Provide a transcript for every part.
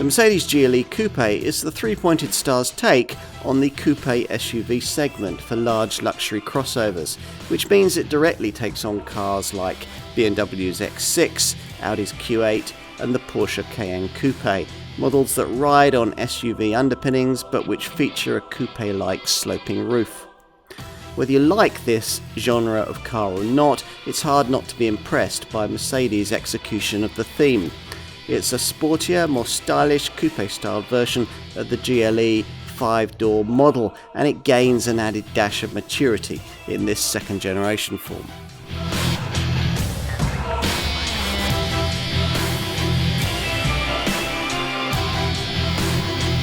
Mercedes GLE Coupe is the three-pointed star's take on the coupe SUV segment for large luxury crossovers, which means it directly takes on cars like BMW's X6, Audi's Q8 and the Porsche Cayenne Coupe, models that ride on SUV underpinnings but which feature a coupe-like sloping roof. Whether you like this genre of car or not, it's hard not to be impressed by Mercedes' execution of the theme. It's a sportier, more stylish, coupe-styled version of the GLE 5-door model, and it gains an added dash of maturity in this second generation form.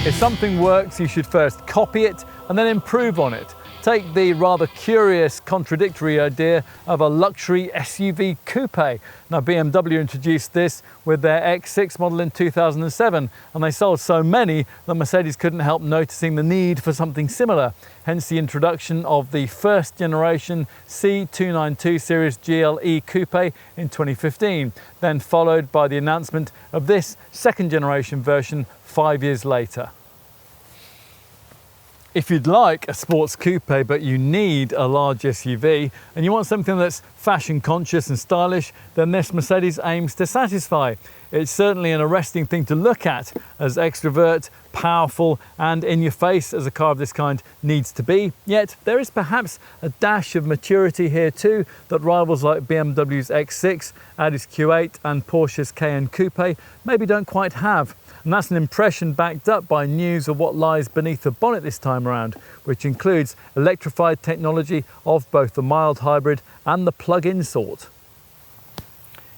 If something works, you should first copy it and then improve on it. Take the rather curious, contradictory idea of a luxury SUV coupe. Now, BMW introduced this with their X6 model in 2007, and they sold so many that Mercedes couldn't help noticing the need for something similar. Hence the introduction of the first generation C292 series GLE Coupe in 2015, then followed by the announcement of this second generation version 5 years later. If you'd like a sports coupe but you need a large SUV and you want something that's fashion conscious and stylish, then this Mercedes aims to satisfy. It's certainly an arresting thing to look at, as extrovert, powerful and in your face as a car of this kind needs to be. Yet there is perhaps a dash of maturity here too that rivals like BMW's X6, Audi's Q8 and Porsche's Cayenne Coupe maybe don't quite have. And that's an impression backed up by news of what lies beneath the bonnet this time around, which includes electrified technology of both the mild hybrid and the plug-in sort.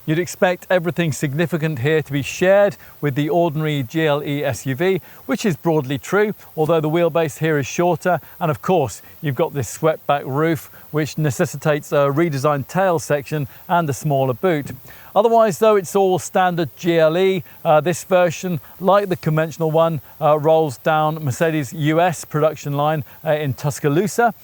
You'd expect everything significant here to be shared with the ordinary GLE SUV, which is broadly true, although the wheelbase here is shorter, and of course you've got this swept-back roof which necessitates a redesigned tail section and a smaller boot. Otherwise though, it's all standard GLE. This version, like the conventional one, rolls down Mercedes' US production line in Tuscaloosa.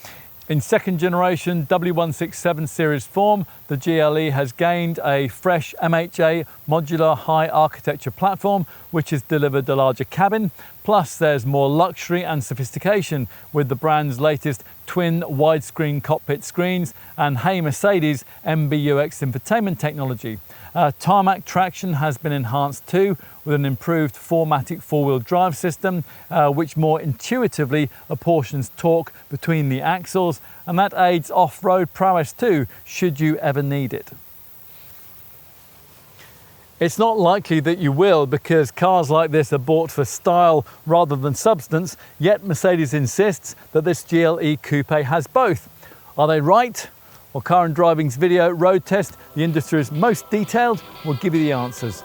In second generation W167 series form, the GLE has gained a fresh MHA modular high architecture platform, which has delivered a larger cabin. Plus there's more luxury and sophistication with the brand's latest twin widescreen cockpit screens and Hey Mercedes MBUX infotainment technology. Tarmac traction has been enhanced too, with an improved 4MATIC four-wheel drive system, which more intuitively apportions torque between the axles, and that aids off-road prowess too, should you ever need it. It's not likely that you will, because cars like this are bought for style rather than substance, yet Mercedes insists that this GLE Coupe has both. Are they right? Well, Car and Driving's video road test, the industry's most detailed, will give you the answers.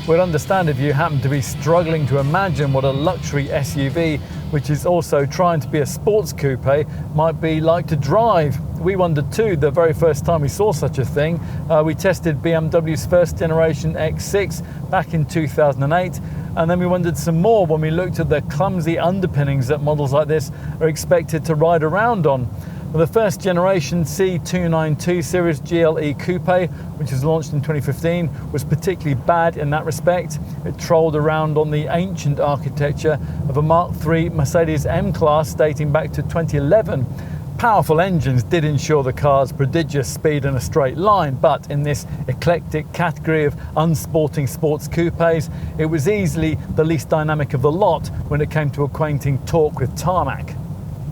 We'd understand if you happen to be struggling to imagine what a luxury SUV, which is also trying to be a sports coupe, might be like to drive. We wondered too the very first time we saw such a thing. We tested BMW's first generation X6 back in 2008, and then we wondered some more when we looked at the clumsy underpinnings that models like this are expected to ride around on. The first generation C292 series GLE Coupe, which was launched in 2015, was particularly bad in that respect. It trolled around on the ancient architecture of a Mark III Mercedes M-Class dating back to 2011. Powerful engines did ensure the car's prodigious speed in a straight line, but in this eclectic category of unsporting sports coupes, it was easily the least dynamic of the lot when it came to acquainting torque with tarmac.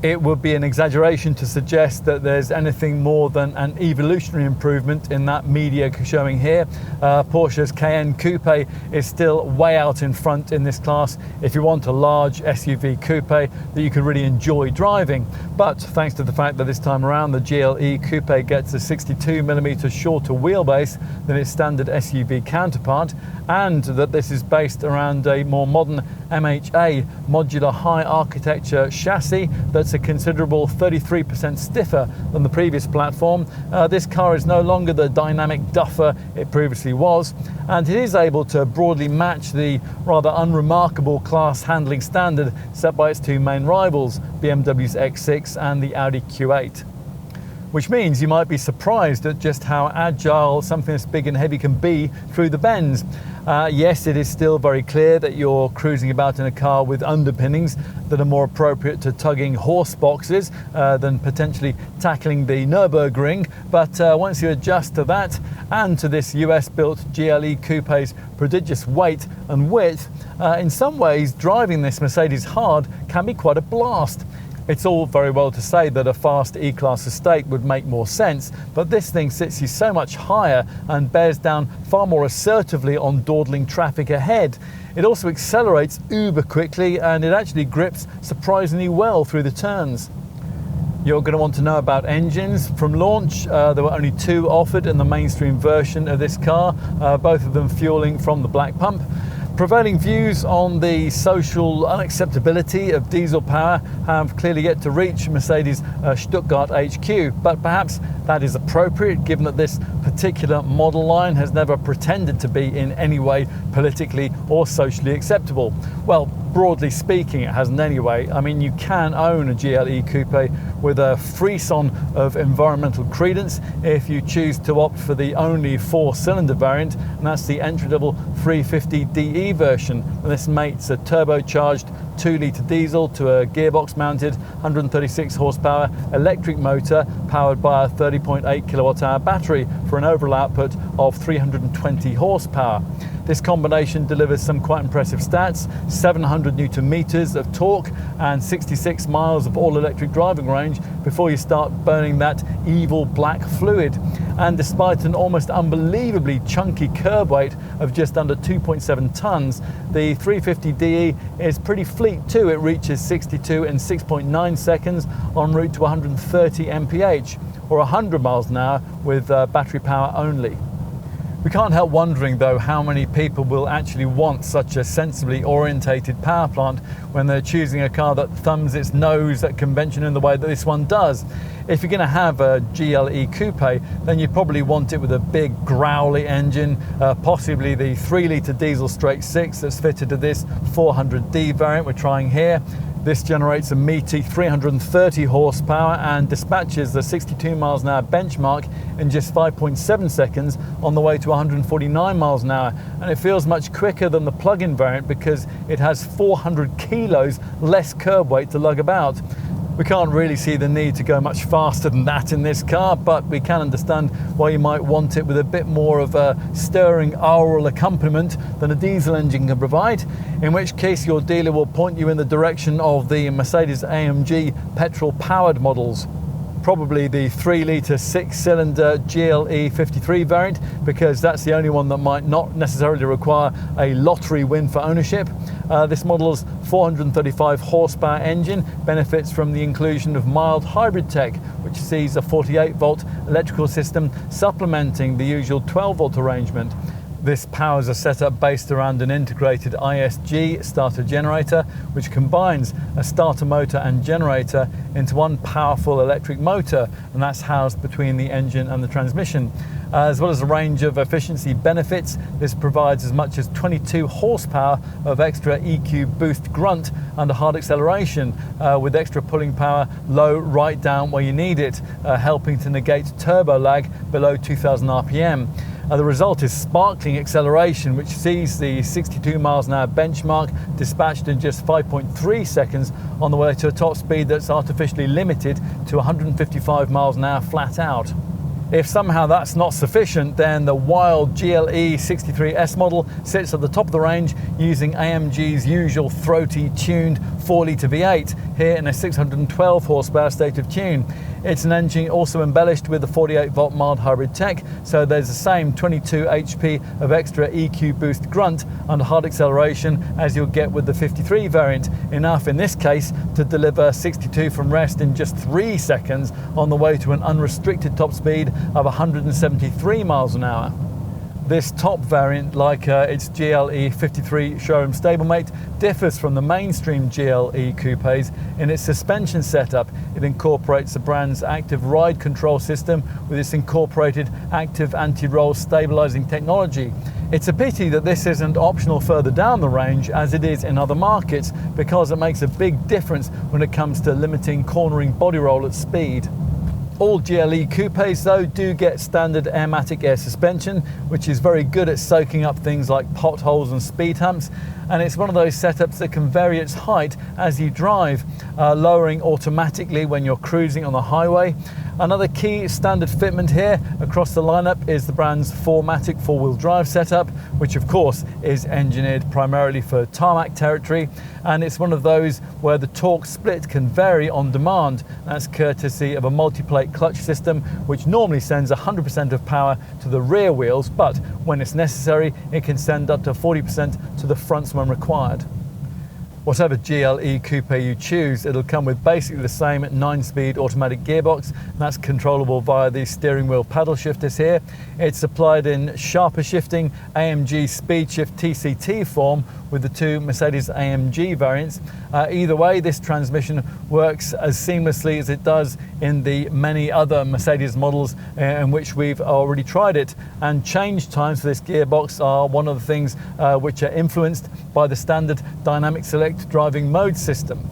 It would be an exaggeration to suggest that there's anything more than an evolutionary improvement in that media showing here. Porsche's Cayenne Coupe is still way out in front in this class if you want a large SUV coupe that you can really enjoy driving. But thanks to the fact that this time around the GLE Coupe gets a 62mm shorter wheelbase than its standard SUV counterpart, and that this is based around a more modern MHA modular high architecture chassis that's a considerable 33% stiffer than the previous platform. This car is no longer the dynamic duffer it previously was, and it is able to broadly match the rather unremarkable class handling standard set by its two main rivals, BMW's X6 and the Audi Q8. which means you might be surprised at just how agile something that's big and heavy can be through the bends. Yes, it is still very clear that you're cruising about in a car with underpinnings that are more appropriate to tugging horse boxes than potentially tackling the Nürburgring, but once you adjust to that and to this US-built GLE Coupe's prodigious weight and width, in some ways driving this Mercedes hard can be quite a blast. It's all very well to say that a fast E-Class estate would make more sense, but this thing sits you so much higher and bears down far more assertively on dawdling traffic ahead. It also accelerates uber quickly, and it actually grips surprisingly well through the turns. You're going to want to know about engines. From launch, there were only two offered in the mainstream version of this car, both of them fueling from the black pump. Prevailing views on the social unacceptability of diesel power have clearly yet to reach Mercedes' Stuttgart HQ, but perhaps that is appropriate given that this particular model line has never pretended to be in any way politically or socially acceptable. Well, broadly speaking, it hasn't anyway. I mean, you can own a GLE Coupe with a frisson of environmental credence if you choose to opt for the only 4-cylinder variant, and that's the entry-level 350DE version. And this mates a turbocharged 2-litre diesel to a gearbox-mounted 136 horsepower electric motor powered by a 30.8 kilowatt-hour battery for an overall output of 320 horsepower. This combination delivers some quite impressive stats: 700 newton meters of torque and 66 miles of all-electric driving range before you start burning that evil black fluid. And despite an almost unbelievably chunky curb weight of just under 2.7 tons, the 350DE is pretty fleet too. It reaches 62 in 6.9 seconds en route to 130 mph, or 100 miles an hour with battery power only. We can't help wondering though how many people will actually want such a sensibly orientated power plant when they're choosing a car that thumbs its nose at convention in the way that this one does. If you're going to have a GLE Coupe, then you probably want it with a big growly engine, possibly the 3-litre diesel straight 6 that's fitted to this 400D variant we're trying here. This generates a meaty 330 horsepower and dispatches the 62 miles an hour benchmark in just 5.7 seconds on the way to 149 miles an hour. And it feels much quicker than the plug-in variant because it has 400 kilos less curb weight to lug about. We can't really see the need to go much faster than that in this car, but we can understand why you might want it with a bit more of a stirring aural accompaniment than a diesel engine can provide, in which case your dealer will point you in the direction of the Mercedes-AMG petrol-powered models. Probably the 3-litre 6-cylinder GLE 53 variant, because that's the only one that might not necessarily require a lottery win for ownership. This model's 435 horsepower engine benefits from the inclusion of mild hybrid tech, which sees a 48-volt electrical system supplementing the usual 12-volt arrangement. This powers a setup based around an integrated ISG starter generator, which combines a starter motor and generator into one powerful electric motor, and that's housed between the engine and the transmission. As well as a range of efficiency benefits, this provides as much as 22 horsepower of extra EQ boost grunt under hard acceleration, with extra pulling power low right down where you need it, helping to negate turbo lag below 2000 RPM. The result is sparkling acceleration, which sees the 62 miles an hour benchmark dispatched in just 5.3 seconds on the way to a top speed that's artificially limited to 155 miles an hour flat out. If somehow that's not sufficient, then the wild GLE 63S model sits at the top of the range using AMG's usual throaty tuned 4-litre V8, here in a 612 horsepower state of tune. It's an engine also embellished with the 48-volt mild hybrid tech, so there's the same 22 HP of extra EQ boost grunt under hard acceleration as you'll get with the 53 variant, enough in this case to deliver 62 from rest in just 3 seconds on the way to an unrestricted top speed of 173 miles an hour. This top variant, like its GLE 53 showroom stablemate, differs from the mainstream GLE coupes in its suspension setup. It incorporates the brand's active ride control system with its incorporated active anti-roll stabilizing technology. It's a pity that this isn't optional further down the range as it is in other markets, because it makes a big difference when it comes to limiting cornering body roll at speed. All GLE coupes though do get standard airmatic air suspension, which is very good at soaking up things like potholes and speed humps, and it's one of those setups that can vary its height as you drive, lowering automatically when you're cruising on the highway. Another key standard fitment here across the lineup is the brand's 4MATIC four-wheel drive setup, which of course is engineered primarily for tarmac territory, and it's one of those where the torque split can vary on demand. That's courtesy of a multi-plate clutch system, which normally sends 100% of power to the rear wheels, but when it's necessary, it can send up to 40% to the fronts when required. Whatever GLE coupe you choose, it'll come with basically the same 9-speed automatic gearbox, and that's controllable via the steering wheel paddle shifters here. It's supplied in sharper shifting AMG Speed Shift TCT form with the two Mercedes AMG variants. Either way, this transmission works as seamlessly as it does in the many other Mercedes models in which we've already tried it, and change times for this gearbox are one of the things which are influenced by the standard dynamic select driving mode system.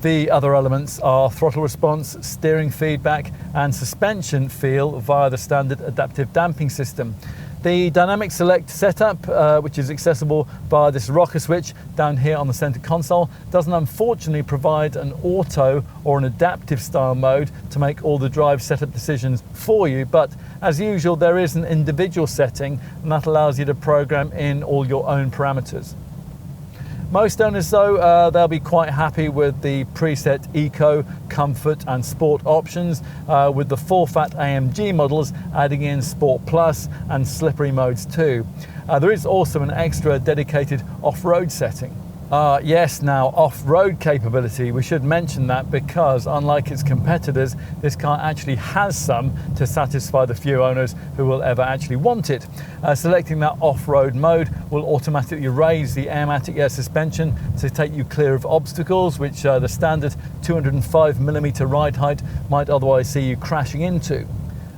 The other elements are throttle response, steering feedback and suspension feel via the standard adaptive damping system. The dynamic select setup, which is accessible via this rocker switch down here on the center console, doesn't unfortunately provide an auto or an adaptive style mode to make all the drive setup decisions for you, but as usual there is an individual setting, and that allows you to program in all your own parameters. Most owners though, they'll be quite happy with the preset Eco, Comfort and Sport options, with the full-fat AMG models adding in Sport Plus and Slippery modes too. There is also an extra dedicated off-road setting. Yes, now off-road capability, we should mention that because unlike its competitors, this car actually has some to satisfy the few owners who will ever actually want it. Selecting that off-road mode will automatically raise the airmatic air suspension to take you clear of obstacles which the standard 205mm ride height might otherwise see you crashing into.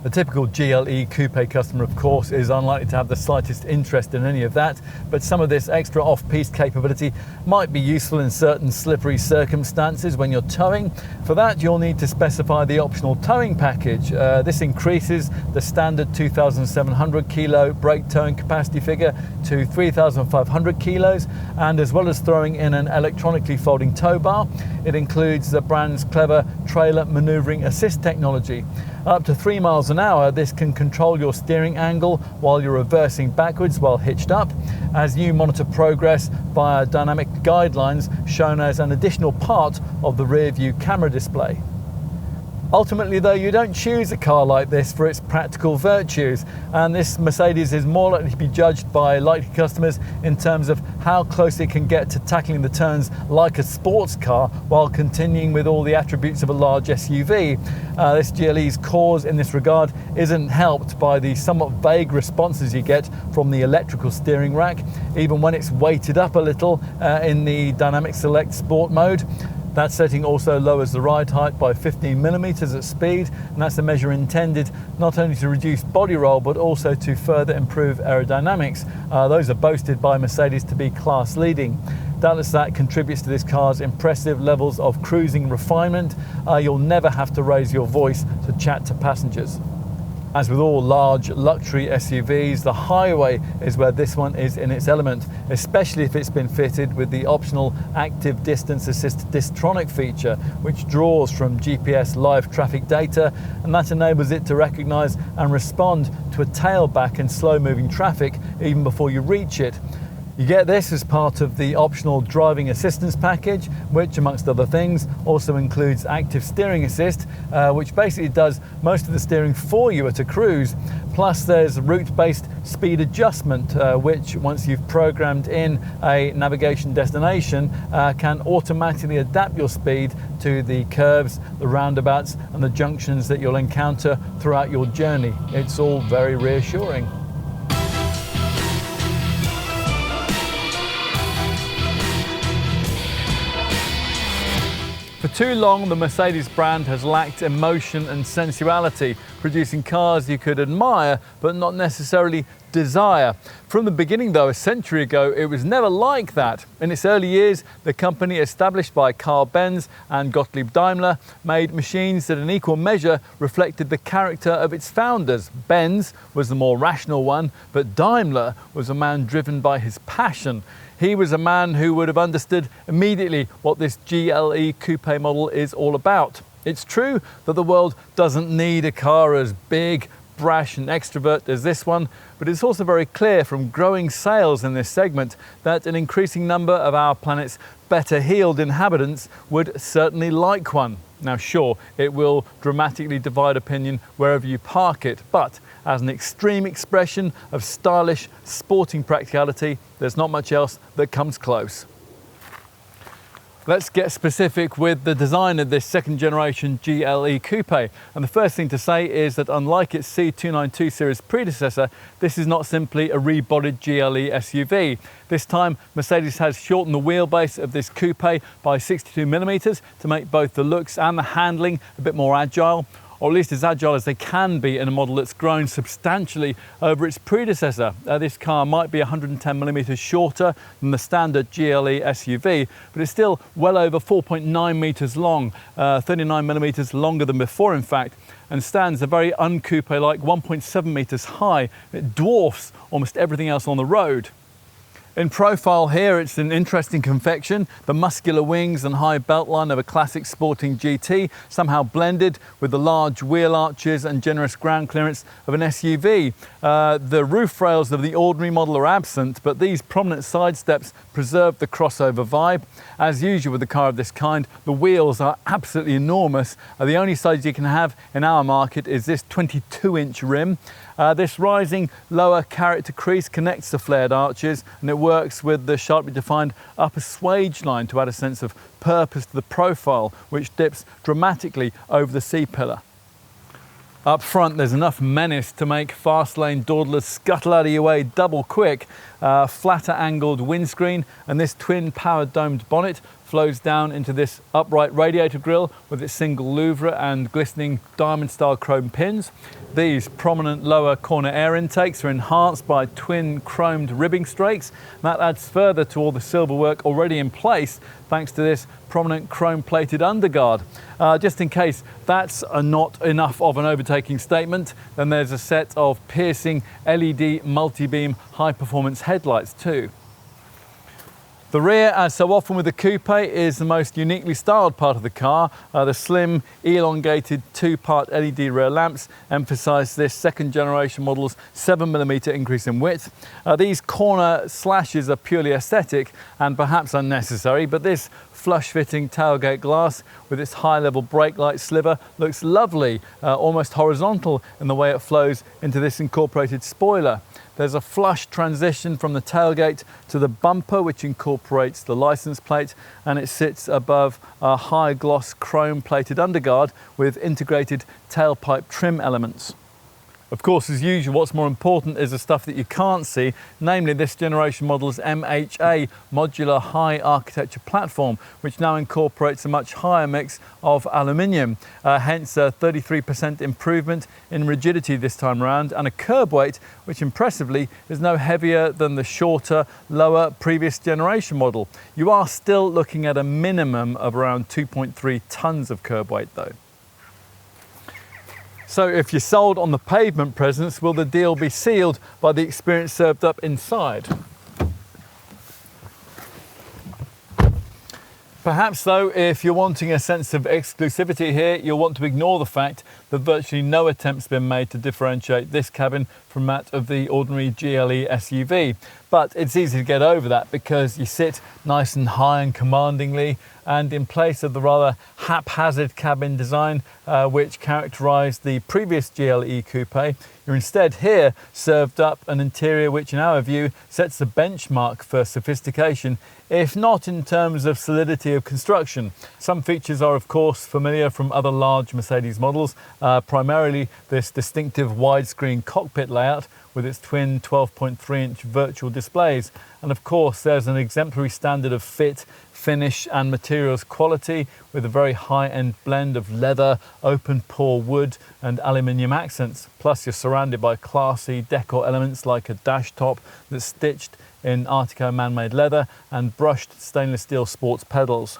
The typical GLE coupe customer, of course, is unlikely to have the slightest interest in any of that, but some of this extra off-piste capability might be useful in certain slippery circumstances when you're towing. For that, you'll need to specify the optional towing package. This increases the standard 2,700 kilo brake towing capacity figure to 3,500 kilos, and as well as throwing in an electronically folding tow bar, it includes the brand's clever trailer maneuvering assist technology. Up to 3 miles an hour, this can control your steering angle while you're reversing backwards while hitched up, as you monitor progress via dynamic guidelines shown as an additional part of the rear view camera display. Ultimately though, you don't choose a car like this for its practical virtues, and this Mercedes is more likely to be judged by likely customers in terms of how close it can get to tackling the turns like a sports car while continuing with all the attributes of a large SUV. This GLE's cause in this regard isn't helped by the somewhat vague responses you get from the electrical steering rack, even when it's weighted up a little in the dynamic select sport mode. That setting also lowers the ride height by 15mm at speed, and that's a measure intended not only to reduce body roll but also to further improve aerodynamics. Those are boasted by Mercedes to be class leading. Doubtless that contributes to this car's impressive levels of cruising refinement. You'll never have to raise your voice to chat to passengers. As with all large luxury SUVs, the highway is where this one is in its element, especially if it's been fitted with the optional Active Distance Assist Distronic feature, which draws from GPS live traffic data, and that enables it to recognise and respond to a tailback in slow-moving traffic even before you reach it. You get this as part of the optional driving assistance package, which amongst other things also includes active steering assist, which basically does most of the steering for you at a cruise. Plus there's route-based speed adjustment, which once you've programmed in a navigation destination, can automatically adapt your speed to the curves, the roundabouts and the junctions that you'll encounter throughout your journey. It's all very reassuring. For too long, the Mercedes brand has lacked emotion and sensuality, producing cars you could admire but not necessarily desire. From the beginning though, a century ago, it was never like that. In its early years, the company established by Carl Benz and Gottlieb Daimler made machines that in equal measure reflected the character of its founders. Benz was the more rational one, but Daimler was a man driven by his passion. He was a man who would have understood immediately what this GLE Coupe model is all about. It's true that the world doesn't need a car as big, brash and extrovert as this one, but it's also very clear from growing sales in this segment that an increasing number of our planet's better heeled inhabitants would certainly like one. Now sure, it will dramatically divide opinion wherever you park it, but as an extreme expression of stylish, sporting practicality, there's not much else that comes close. Let's get specific with the design of this second generation GLE Coupe. And the first thing to say is that unlike its C292 series predecessor, this is not simply a rebodied GLE SUV. This time, Mercedes has shortened the wheelbase of this coupe by 62mm to make both the looks and the handling a bit more agile, or at least as agile as they can be in a model that's grown substantially over its predecessor. This car might be 110mm shorter than the standard GLE SUV, but it's still well over 4.9 metres long, 39mm longer than before in fact, and stands a very uncoupe-like 1.7 metres high. It dwarfs almost everything else on the road. In profile here, it's an interesting confection. The muscular wings and high beltline of a classic sporting GT, somehow blended with the large wheel arches and generous ground clearance of an SUV. The roof rails of the ordinary model are absent, but these prominent side steps preserve the crossover vibe. As usual with a car of this kind, the wheels are absolutely enormous. The only size you can have in our market is this 22-inch rim. This rising lower character crease connects the flared arches, and it works with the sharply defined upper swage line to add a sense of purpose to the profile, which dips dramatically over the C-pillar. Up front, there's enough menace to make fast lane dawdlers scuttle out of your way double quick. Flatter angled windscreen and this twin power domed bonnet flows down into this upright radiator grille with its single louvre and glistening diamond style chrome pins. These prominent lower corner air intakes are enhanced by twin chromed ribbing strakes. That adds further to all the silver work already in place thanks to this prominent chrome plated underguard. Just in case that's not enough of an overtaking statement, then there's a set of piercing LED multi-beam high performance headlights too. The rear, as so often with the coupe, is the most uniquely styled part of the car. The slim, elongated two-part LED rear lamps emphasise this second generation model's 7mm increase in width. These corner slashes are purely aesthetic and perhaps unnecessary, but this flush-fitting tailgate glass with its high-level brake light sliver looks lovely, almost horizontal in the way it flows into this incorporated spoiler. There's a flush transition from the tailgate to the bumper, which incorporates the license plate, and it sits above a high gloss chrome plated underguard with integrated tailpipe trim elements. Of course, as usual, what's more important is the stuff that you can't see, namely this generation model's MHA modular high architecture platform, which now incorporates a much higher mix of aluminium, hence a 33% improvement in rigidity this time around, and a curb weight which impressively is no heavier than the shorter, lower previous generation model. You are still looking at a minimum of around 2.3 tons of curb weight though. So if you're sold on the pavement presence, will the deal be sealed by the experience served up inside? Perhaps though, if you're wanting a sense of exclusivity here, you'll want to ignore the fact that virtually no attempts have been made to differentiate this cabin from that of the ordinary GLE SUV. But it's easy to get over that because you sit nice and high and commandingly, and in place of the rather haphazard cabin design which characterised the previous GLE Coupe, you're instead here served up an interior which in our view sets the benchmark for sophistication, if not in terms of solidity of construction. Some features are of course familiar from other large Mercedes models, primarily this distinctive widescreen cockpit layout with its twin 12.3-inch virtual displays. And of course there's an exemplary standard of fit, finish and materials quality with a very high-end blend of leather, open pore wood and aluminium accents. Plus you're surrounded by classy decor elements like a dash top that's stitched in Artico man-made leather and brushed stainless steel sports pedals.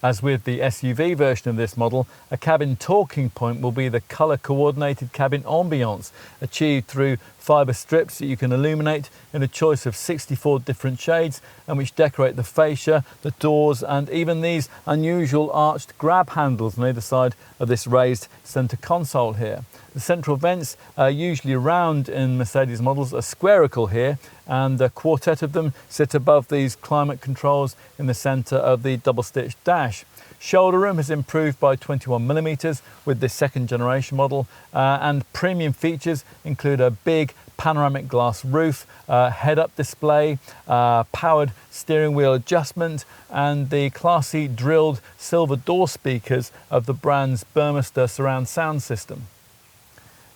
As with the SUV version of this model, a cabin talking point will be the colour-coordinated cabin ambiance, achieved through fibre strips that you can illuminate in a choice of 64 different shades and which decorate the fascia, the doors and even these unusual arched grab handles on either side of this raised centre console here. The central vents, usually round in Mercedes models, are spherical here, and a quartet of them sit above these climate controls in the centre of the double-stitched dash. Shoulder room has improved by 21mm with this second generation model, and premium features include a big panoramic glass roof, head-up display, powered steering wheel adjustment, and the classy drilled silver door speakers of the brand's Burmester surround sound system.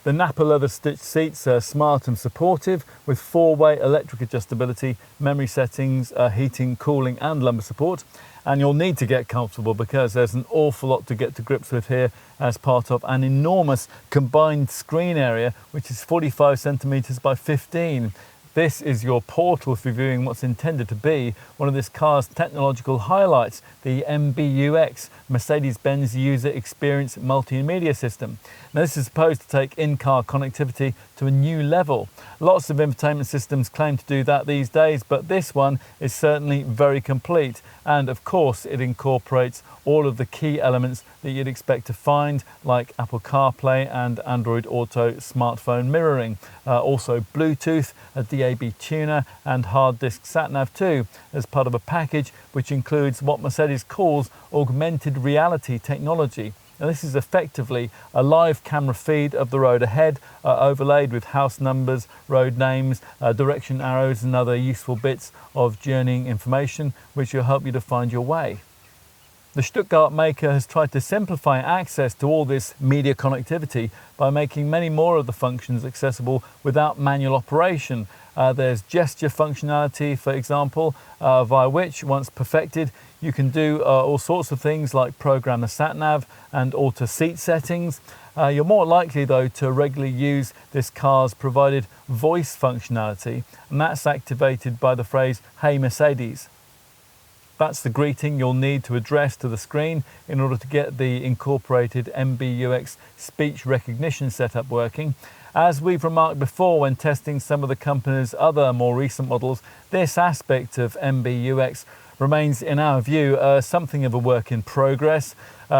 The Napa leather stitched seats are smart and supportive with 4-way electric adjustability, memory settings, heating, cooling and lumbar support. And you'll need to get comfortable because there's an awful lot to get to grips with here as part of an enormous combined screen area, which is 45 centimetres by 15. This is your portal for viewing what's intended to be one of this car's technological highlights, the MBUX, Mercedes-Benz User Experience Multimedia System. Now this is supposed to take in-car connectivity to a new level. Lots of infotainment systems claim to do that these days, but this one is certainly very complete. And of course, it incorporates all of the key elements that you'd expect to find, like Apple CarPlay and Android Auto smartphone mirroring. Also Bluetooth, a DAB tuner and hard disk sat-nav too, as part of a package which includes what Mercedes calls augmented reality technology. Now this is effectively a live camera feed of the road ahead, overlaid with house numbers, road names, direction arrows and other useful bits of journeying information which will help you to find your way. The Stuttgart maker has tried to simplify access to all this media connectivity by making many more of the functions accessible without manual operation. There's gesture functionality, for example, via which, once perfected, you can do all sorts of things like program the sat-nav and alter seat settings. You're more likely, though, to regularly use this car's provided voice functionality, and that's activated by the phrase, "Hey Mercedes." That's the greeting you'll need to address to the screen in order to get the incorporated MBUX speech recognition setup working. As we've remarked before when testing some of the company's other more recent models, this aspect of MBUX remains, in our view, something of a work in progress.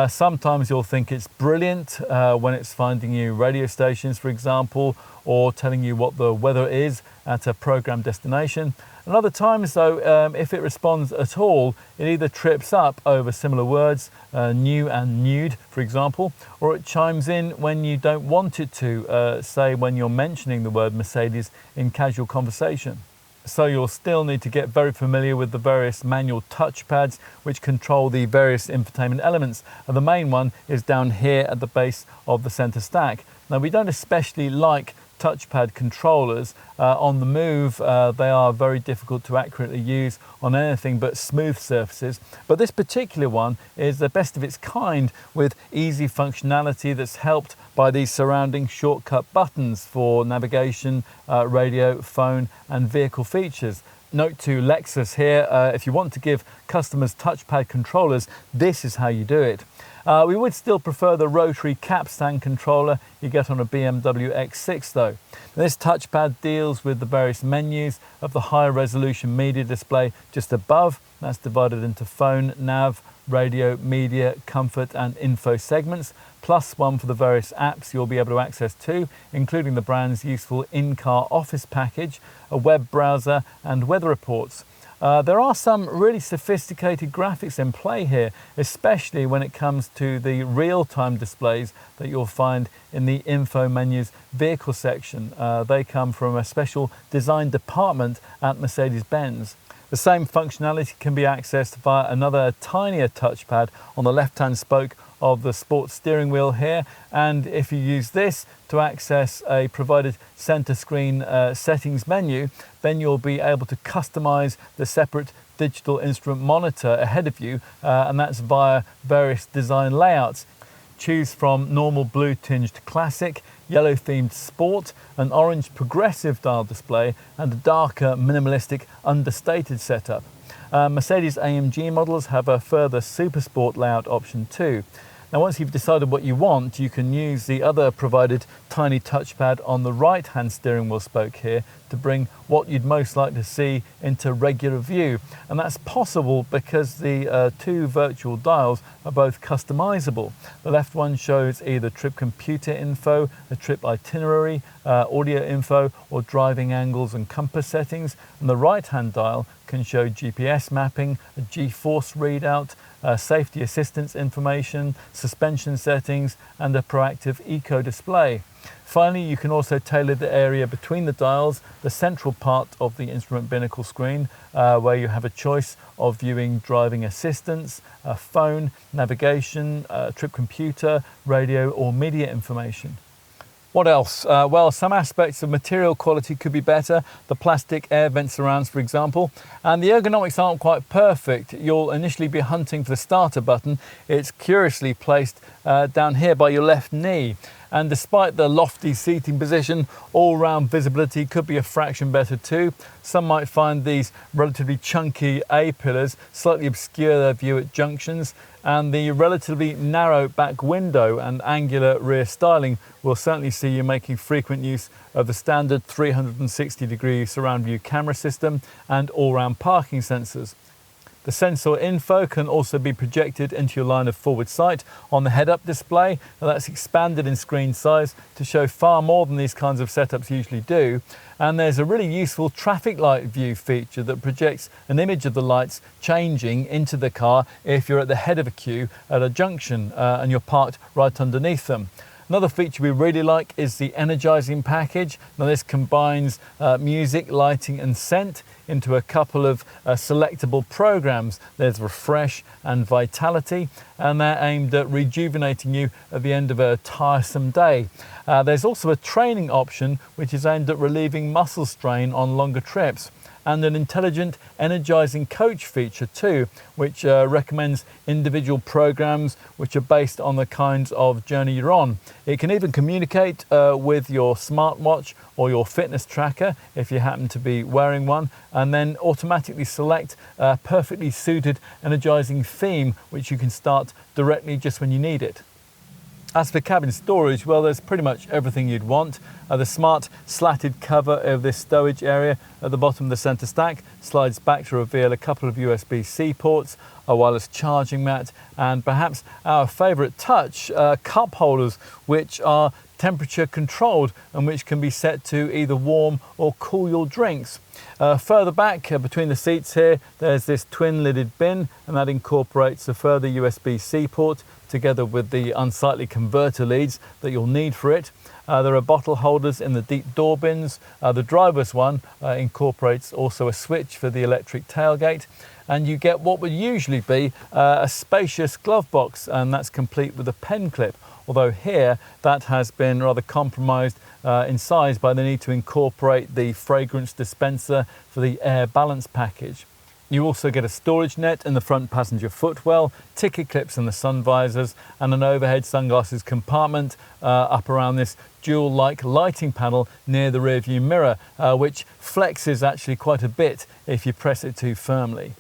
Sometimes you'll think it's brilliant when it's finding you radio stations, for example, or telling you what the weather is at a program destination. And other times, though, if it responds at all, it either trips up over similar words, new and nude, for example, or it chimes in when you don't want it to, say when you're mentioning the word Mercedes in casual conversation. So you'll still need to get very familiar with the various manual touchpads which control the various infotainment elements. And the main one is down here at the base of the center stack. Now we don't especially like touchpad controllers. On the move, they are very difficult to accurately use on anything but smooth surfaces. But this particular one is the best of its kind with easy functionality that's helped by these surrounding shortcut buttons for navigation, radio, phone and vehicle features. Note to Lexus here, if you want to give customers touchpad controllers, this is how you do it. We would still prefer the rotary capstan controller you get on a BMW X6 though. This touchpad deals with the various menus of the high resolution media display just above. That's divided into phone, nav, radio, media, comfort and info segments, plus one for the various apps you'll be able to access too, including the brand's useful in-car office package, a web browser and weather reports. There are some really sophisticated graphics in play here, especially when it comes to the real-time displays that you'll find in the info menu's vehicle section. They come from a special design department at Mercedes-Benz. The same functionality can be accessed via another tinier touchpad on the left-hand spoke of the sports steering wheel here, and if you use this to access a provided center screen settings menu, then you'll be able to customize the separate digital instrument monitor ahead of you, and that's via various design layouts. Choose from normal blue tinged classic, yellow themed sport, an orange progressive dial display, and a darker minimalistic understated setup. Mercedes AMG models have a further super sport layout option too. Now once you've decided what you want, you can use the other provided tiny touchpad on the right hand steering wheel spoke here to bring what you'd most like to see into regular view, and that's possible because the two virtual dials are both customizable. The left one shows either trip computer info, a trip itinerary, audio info, or driving angles and compass settings, and the right hand dial can show GPS mapping, a G-force readout, safety assistance information, suspension settings, and a proactive eco display. Finally, you can also tailor the area between the dials, the central part of the instrument binnacle screen, where you have a choice of viewing driving assistance, phone, navigation, trip computer, radio, or media information. What else? Well, some aspects of material quality could be better. The plastic air vent surrounds, for example, and the ergonomics aren't quite perfect. You'll initially be hunting for the starter button. It's curiously placed down here by your left knee. And despite the lofty seating position, all-round visibility could be a fraction better too. Some might find these relatively chunky A-pillars slightly obscure their view at junctions, and the relatively narrow back window and angular rear styling will certainly see you making frequent use of the standard 360-degree surround view camera system and all-round parking sensors. The sensor info can also be projected into your line of forward sight on the head-up display. Now that's expanded in screen size to show far more than these kinds of setups usually do. And there's a really useful traffic light view feature that projects an image of the lights changing into the car if you're at the head of a queue at a junction and you're parked right underneath them. Another feature we really like is the Energizing Package. Now this combines music, lighting and scent into a couple of selectable programs. There's Refresh and Vitality, and they're aimed at rejuvenating you at the end of a tiresome day. There's also a training option which is aimed at relieving muscle strain on longer trips, and an intelligent energizing coach feature too, which recommends individual programs which are based on the kinds of journey you're on. It can even communicate with your smartwatch or your fitness tracker if you happen to be wearing one, and then automatically select a perfectly suited energizing theme which you can start directly just when you need it. As for cabin storage, well, there's pretty much everything you'd want. The smart slatted cover of this stowage area at the bottom of the centre stack slides back to reveal a couple of USB-C ports, a wireless charging mat, and perhaps our favourite touch, cup holders, which are temperature controlled and which can be set to either warm or cool your drinks. Further back between the seats here, there's this twin lidded bin, and that incorporates a further USB-C port together with the unsightly converter leads that you'll need for it. There are bottle holders in the deep door bins. The driver's one incorporates also a switch for the electric tailgate, and you get what would usually be a spacious glove box, and that's complete with a pen clip. Although here that has been rather compromised in size by the need to incorporate the fragrance dispenser for the air balance package. You also get a storage net in the front passenger footwell, ticket clips in the sun visors, and an overhead sunglasses compartment up around this jewel-like lighting panel near the rear view mirror, which flexes actually quite a bit if you press it too firmly.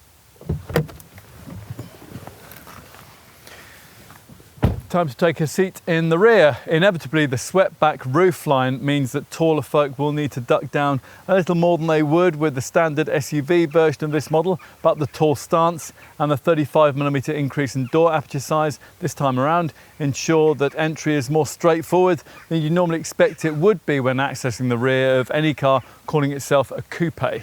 Time to take a seat in the rear. Inevitably, the swept-back roofline means that taller folk will need to duck down a little more than they would with the standard SUV version of this model, but the tall stance and the 35mm increase in door aperture size this time around ensure that entry is more straightforward than you normally expect it would be when accessing the rear of any car calling itself a coupe.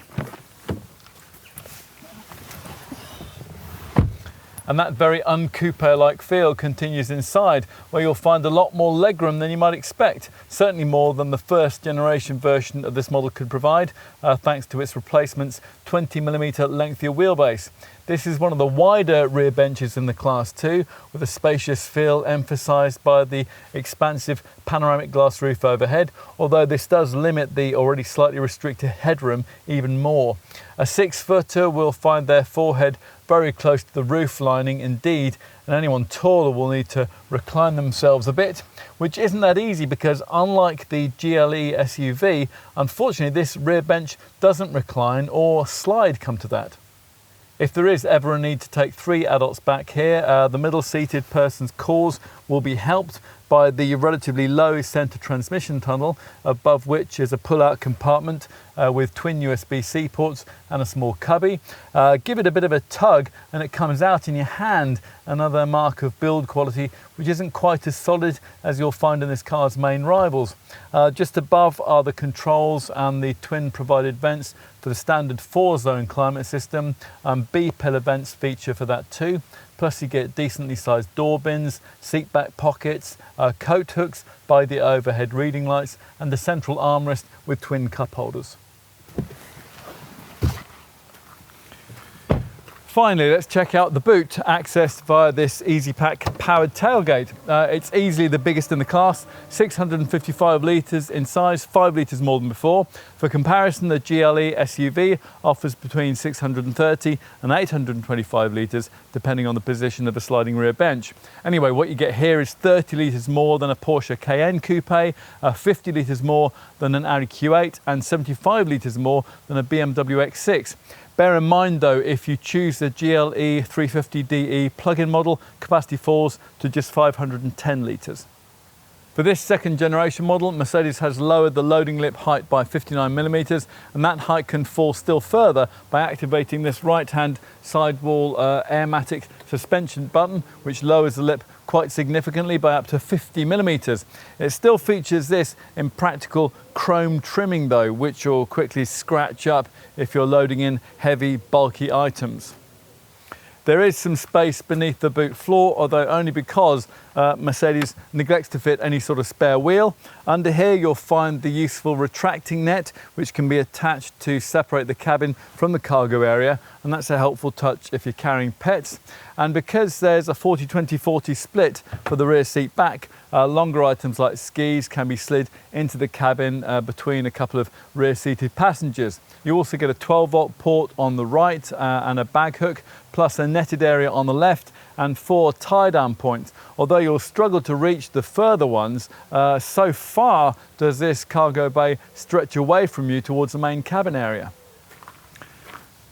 And that very uncoupe-like feel continues inside, where you'll find a lot more legroom than you might expect, certainly more than the first generation version of this model could provide, thanks to its replacement's 20mm lengthier wheelbase. This is one of the wider rear benches in the Class 2, with a spacious feel emphasised by the expansive panoramic glass roof overhead, although this does limit the already slightly restricted headroom even more. A 6-footer will find their forehead very close to the roof lining indeed, and anyone taller will need to recline themselves a bit, which isn't that easy because unlike the GLE SUV, unfortunately this rear bench doesn't recline or slide, come to that. If there is ever a need to take 3 adults back here, the middle-seated person's cause will be helped by the relatively low centre transmission tunnel, above which is a pull-out compartment with twin USB-C ports and a small cubby. Give it a bit of a tug and it comes out in your hand, another mark of build quality which isn't quite as solid as you'll find in this car's main rivals. Just above are the controls and the twin provided vents for the standard 4-zone climate system, B-pillar vents feature for that too. Plus you get decently sized door bins, seat back pockets, coat hooks by the overhead reading lights, and a central armrest with twin cup holders. Finally, let's check out the boot, accessed via this EasyPack powered tailgate. It's easily the biggest in the class, 655 litres in size, 5 litres more than before. For comparison, the GLE SUV offers between 630 and 825 litres, depending on the position of the sliding rear bench. Anyway, what you get here is 30 litres more than a Porsche Cayenne Coupe, 50 litres more than an Audi Q8, and 75 litres more than a BMW X6. Bear in mind though, if you choose the GLE 350DE plug-in model, capacity falls to just 510 litres. For this second generation model, Mercedes has lowered the loading lip height by 59mm, and that height can fall still further by activating this right-hand sidewall airmatic suspension button, which lowers the lip quite significantly by up to 50mm. It still features this in practical chrome trimming though, which will quickly scratch up if you're loading in heavy, bulky items. There is some space beneath the boot floor, although only because Mercedes neglects to fit any sort of spare wheel. Under here you'll find the useful retracting net, which can be attached to separate the cabin from the cargo area, and that's a helpful touch if you're carrying pets. And because there's a 40-20-40 split for the rear seat back, longer items like skis can be slid into the cabin between a couple of rear-seated passengers. You also get a 12-volt port on the right and a bag hook, plus a netted area on the left and 4 tie-down points. Although you'll struggle to reach the further ones, so far does this cargo bay stretch away from you towards the main cabin area.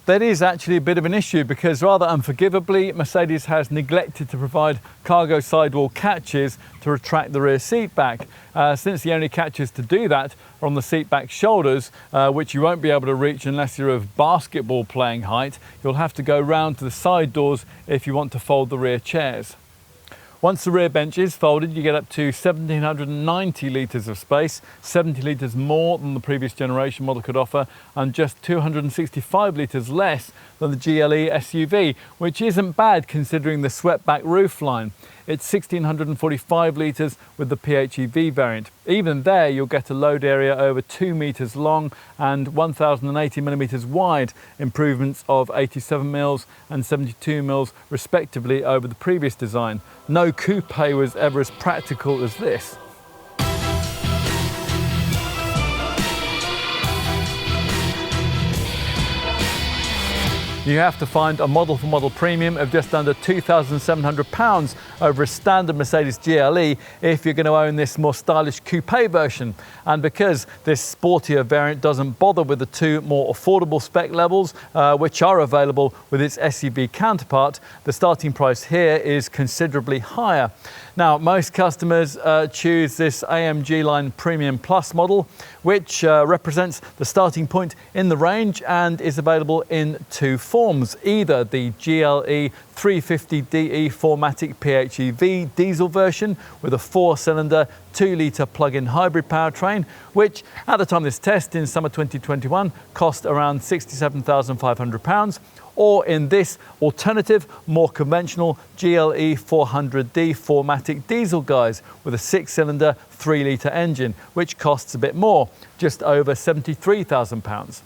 That is actually a bit of an issue because rather unforgivably, Mercedes has neglected to provide cargo sidewall catches to retract the rear seat back. Since the only catches to do that are on the seat back shoulders, which you won't be able to reach unless you're of basketball playing height, you'll have to go round to the side doors if you want to fold the rear chairs. Once the rear bench is folded, you get up to 1,790 litres of space, 70 litres more than the previous generation model could offer, and just 265 litres less than the GLE SUV, which isn't bad considering the swept-back roofline. It's 1,645 litres with the PHEV variant. Even there, you'll get a load area over 2 metres long and 1,080mm wide, improvements of 87mm and 72mm respectively over the previous design. No coupe was ever as practical as this. You have to find a model for model premium of just under £2,700 over a standard Mercedes GLE if you're going to own this more stylish coupe version. And because this sportier variant doesn't bother with the 2 more affordable spec levels, which are available with its SUV counterpart, the starting price here is considerably higher. Now, most customers choose this Amg Line Premium Plus model, which represents the starting point in the range and is available in 2 forms, either the GLE 350DE 4MATIC PHEV diesel version with a 4-cylinder 2-litre plug-in hybrid powertrain, which at the time of this test in summer 2021 cost around £67,500, or in this alternative, more conventional GLE 400D 4MATIC diesel guise with a 6-cylinder 3-litre engine, which costs a bit more, just over £73,000.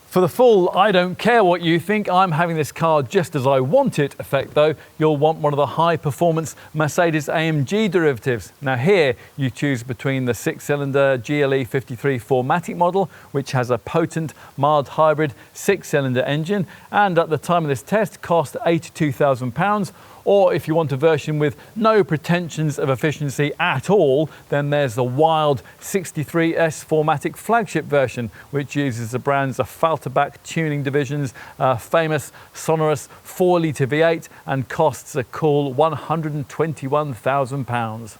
For the full "I don't care what you think, I'm having this car just as I want it" effect though, you'll want one of the high performance Mercedes-AMG derivatives. Now here you choose between the 6-cylinder GLE 53 4MATIC model, which has a potent mild hybrid 6-cylinder engine and at the time of this test cost £82,000, or if you want a version with no pretensions of efficiency at all, then there's the wild 63S 4MATIC flagship version, which uses the brand's Falterback tuning division's famous sonorous 4-litre V8 and costs a cool £121,000.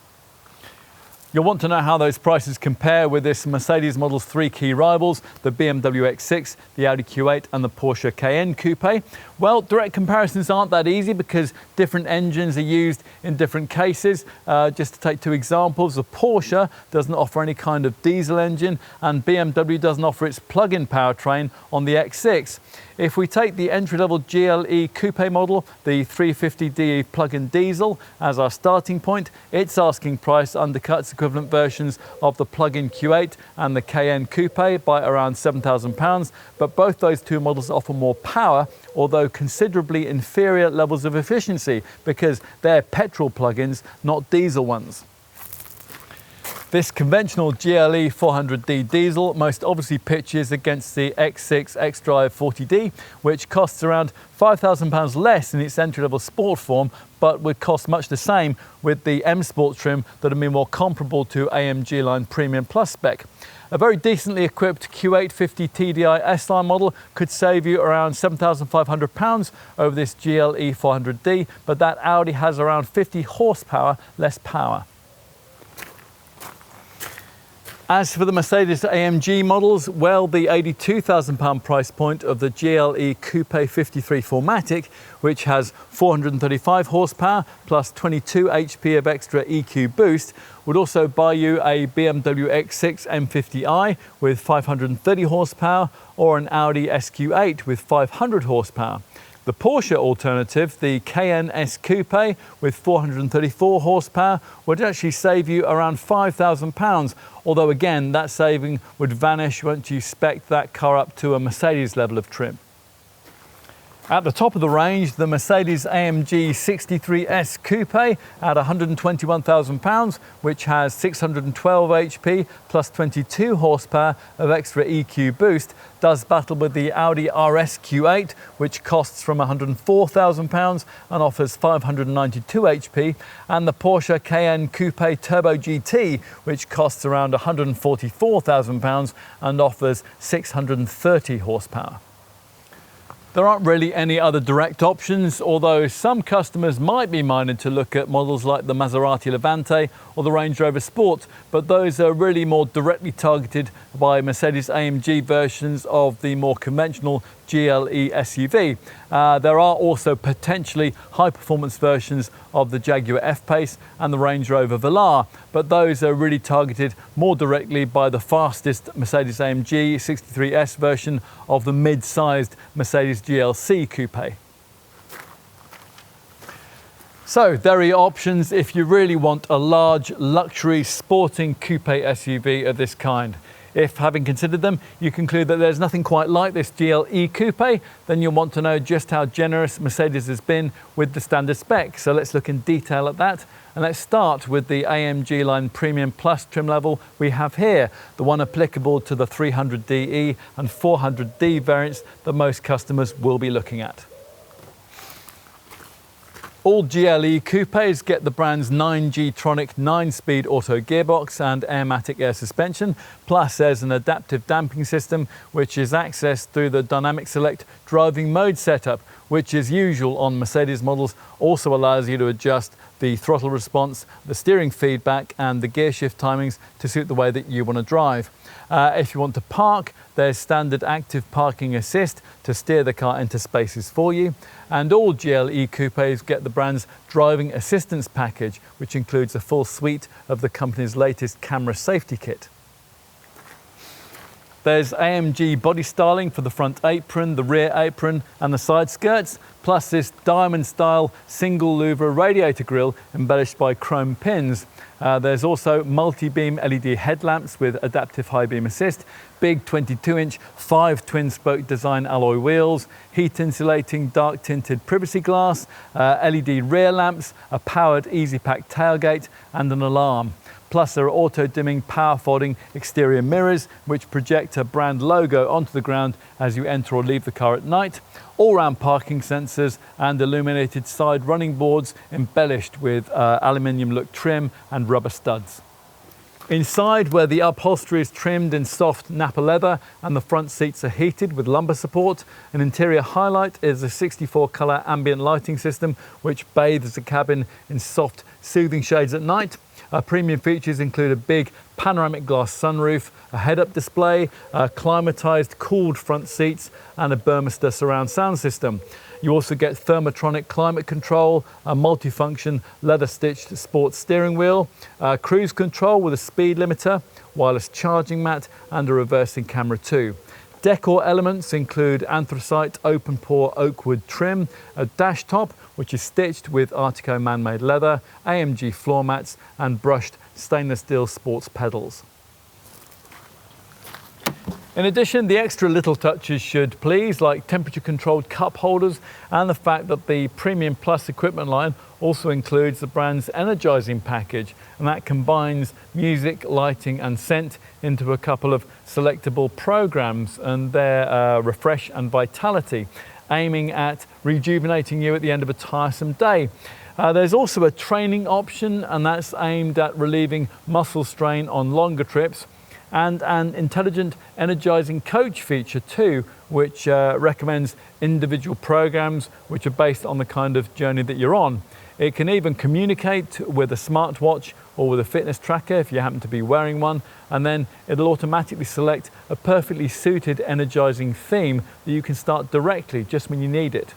You'll want to know how those prices compare with this Mercedes model's three key rivals, the BMW X6, the Audi Q8 and the Porsche Cayenne Coupe. Well, direct comparisons aren't that easy because different engines are used in different cases. Just to take two examples, the Porsche doesn't offer any kind of diesel engine and BMW doesn't offer its plug-in powertrain on the X6. If we take the entry-level GLE Coupe model, the 350D plug-in diesel, as our starting point, its asking price undercuts equivalent versions of the plug-in Q8 and the Cayenne Coupe by around £7,000, but both those two models offer more power, although considerably inferior levels of efficiency because they're petrol plug-ins, not diesel ones. This conventional GLE 400D diesel most obviously pitches against the X6 xDrive 40D, which costs around £5,000 less in its entry-level sport form, but would cost much the same with the M Sport trim that would be more comparable to Amg Line Premium Plus spec. A very decently equipped Q850 TDI S-Line model could save you around £7,500 over this GLE 400D, but that Audi has around 50 horsepower less power. As for the Mercedes-AMG models, well, the £82,000 price point of the GLE Coupe 53 4MATIC, which has 435 horsepower plus 22 HP of extra EQ boost, would also buy you a BMW X6 M50i with 530 horsepower or an Audi SQ8 with 500 horsepower. The Porsche alternative, the Cayenne S Coupe with 434 horsepower, would actually save you around £5,000, although again that saving would vanish once you spec that car up to a Mercedes level of trim. At the top of the range, the Mercedes-AMG 63S Coupe at £121,000, which has 612 HP plus 22 horsepower of extra EQ boost, does battle with the Audi RS Q8, which costs from £104,000 and offers 592 HP, and the Porsche Cayenne Coupe Turbo GT, which costs around £144,000 and offers 630 horsepower. There aren't really any other direct options, although some customers might be minded to look at models like the Maserati Levante or the Range Rover Sport, but those are really more directly targeted by Mercedes-AMG versions of the more conventional GLE SUV. There are also potentially high-performance versions of the Jaguar F-Pace and the Range Rover Velar, but those are really targeted more directly by the fastest Mercedes-AMG 63S version of the mid-sized Mercedes GLC Coupe. So there are your options if you really want a large, luxury, sporting coupe SUV of this kind. If, having considered them, you conclude that there's nothing quite like this GLE Coupe, then you'll want to know just how generous Mercedes has been with the standard spec. So let's look in detail at that. And let's start with the Amg Line Premium Plus trim level we have here, the one applicable to the 300DE and 400D variants that most customers will be looking at. All GLE coupes get the brand's 9G-tronic 9-speed auto gearbox and Airmatic air suspension, plus there's an adaptive damping system which is accessed through the Dynamic Select driving mode setup, which is usual on Mercedes models, also allows you to adjust the throttle response, the steering feedback and the gear shift timings to suit the way that you want to drive. If you want to park, there's standard active parking assist to steer the car into spaces for you. And all GLE coupes get the brand's driving assistance package, which includes a full suite of the company's latest camera safety kit. There's AMG body styling for the front apron, the rear apron and the side skirts, plus plus this diamond style single louvre radiator grille embellished by chrome pins. There's also multi-beam LED headlamps with adaptive high beam assist, big 22-inch 5 twin spoke design alloy wheels, heat insulating dark tinted privacy glass, LED rear lamps, a powered easy pack tailgate and an alarm. Plus there are auto dimming power folding exterior mirrors which project a brand logo onto the ground as you enter or leave the car at night, all-round parking sensors and illuminated side running boards embellished with aluminium look trim and rubber studs. Inside, where the upholstery is trimmed in soft Napa leather and the front seats are heated with lumbar support, an interior highlight is a 64 colour ambient lighting system which bathes the cabin in soft soothing shades at night. Premium features include a big panoramic glass sunroof, a head-up display, climatised cooled front seats and a Burmester surround sound system. You also get thermotronic climate control, a multifunction leather-stitched sports steering wheel, cruise control with a speed limiter, wireless charging mat and a reversing camera too. Decor elements include anthracite open pore oak wood trim, a dash top which is stitched with Artico man-made leather, AMG floor mats and brushed stainless steel sports pedals. In addition, the extra little touches should please, like temperature controlled cup holders and the fact that the Premium Plus equipment line also includes the brand's Energizing Package, and that combines music, lighting and scent into a couple of selectable programs and their refresh and vitality, aiming at rejuvenating you at the end of a tiresome day. There's also a training option, and that's aimed at relieving muscle strain on longer trips, and an intelligent energizing coach feature too, which recommends individual programs which are based on the kind of journey that you're on. It can even communicate with a smartwatch or with a fitness tracker if you happen to be wearing one, and then it'll automatically select a perfectly suited energizing theme that you can start directly just when you need it.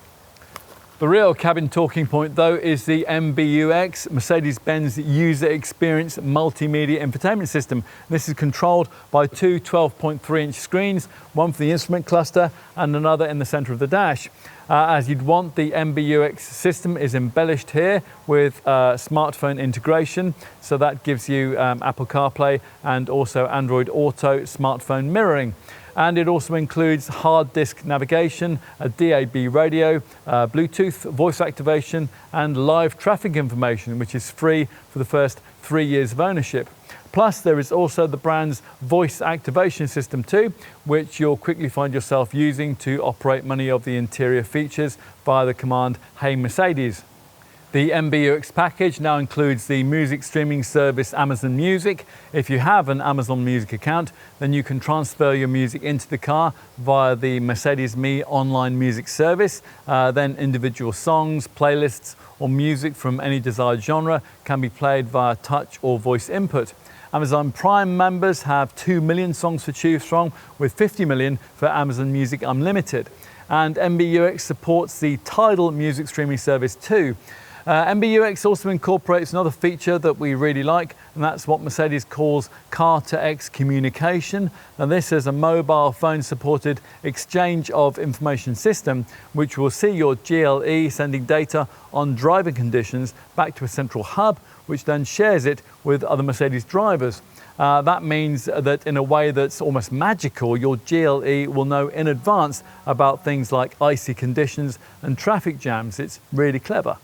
The real cabin talking point though is the MBUX, Mercedes-Benz User Experience Multimedia Infotainment System. This is controlled by two 12.3-inch screens, one for the instrument cluster and another in the centre of the dash. As you'd want, the MBUX system is embellished here with smartphone integration, so that gives you Apple CarPlay and also Android Auto smartphone mirroring. And it also includes hard disk navigation, a DAB radio, Bluetooth voice activation and live traffic information, which is free for the first 3 years of ownership. Plus there is also the brand's voice activation system too, which you'll quickly find yourself using to operate many of the interior features via the command "Hey Mercedes." The MBUX package now includes the music streaming service Amazon Music. If you have an Amazon Music account, then you can transfer your music into the car via the Mercedes Me online music service. Then individual songs, playlists or music from any desired genre can be played via touch or voice input. Amazon Prime members have 2 million songs to choose from, with 50 million for Amazon Music Unlimited. And MBUX supports the Tidal music streaming service too. MBUX also incorporates another feature that we really like, and that's what Mercedes calls Car-to-X communication. And this is a mobile phone supported exchange of information system which will see your GLE sending data on driving conditions back to a central hub, which then shares it with other Mercedes drivers. That means that in a way that's almost magical, your GLE will know in advance about things like icy conditions and traffic jams. It's really clever.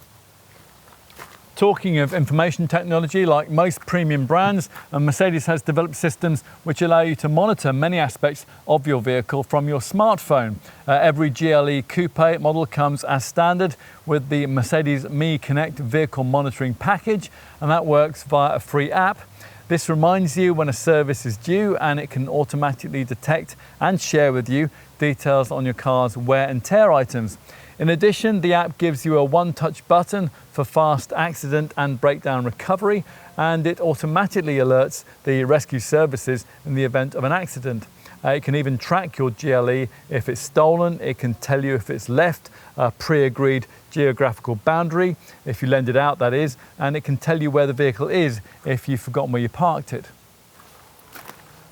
Talking of information technology, like most premium brands, Mercedes has developed systems which allow you to monitor many aspects of your vehicle from your smartphone. Every GLE Coupe model comes as standard with the Mercedes Me Connect vehicle monitoring package, and that works via a free app. This reminds you when a service is due, and it can automatically detect and share with you details on your car's wear and tear items. In addition, the app gives you a one-touch button for fast accident and breakdown recovery, and it automatically alerts the rescue services in the event of an accident. It can even track your GLE if it's stolen. It can tell you if it's left a pre-agreed geographical boundary, if you lend it out that is, and it can tell you where the vehicle is if you've forgotten where you parked it.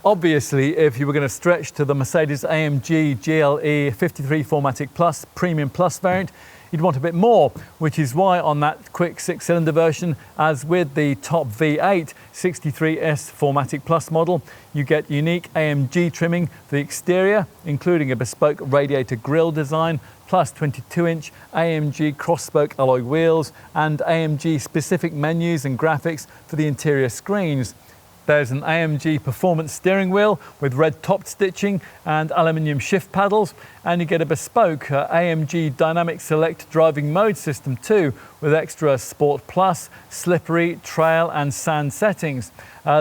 Obviously, if you were going to stretch to the Mercedes-AMG GLE 53 4MATIC Plus Premium Plus variant, you'd want a bit more, which is why on that quick 6-cylinder version, as with the top V8 63S 4MATIC Plus model, you get unique AMG trimming for the exterior, including a bespoke radiator grille design, plus 22-inch AMG cross-spoke alloy wheels and AMG specific menus and graphics for the interior screens. There's an AMG performance steering wheel with red topped stitching and aluminium shift paddles, and you get a bespoke AMG Dynamic Select driving mode system too, with extra Sport Plus, slippery, trail and sand settings.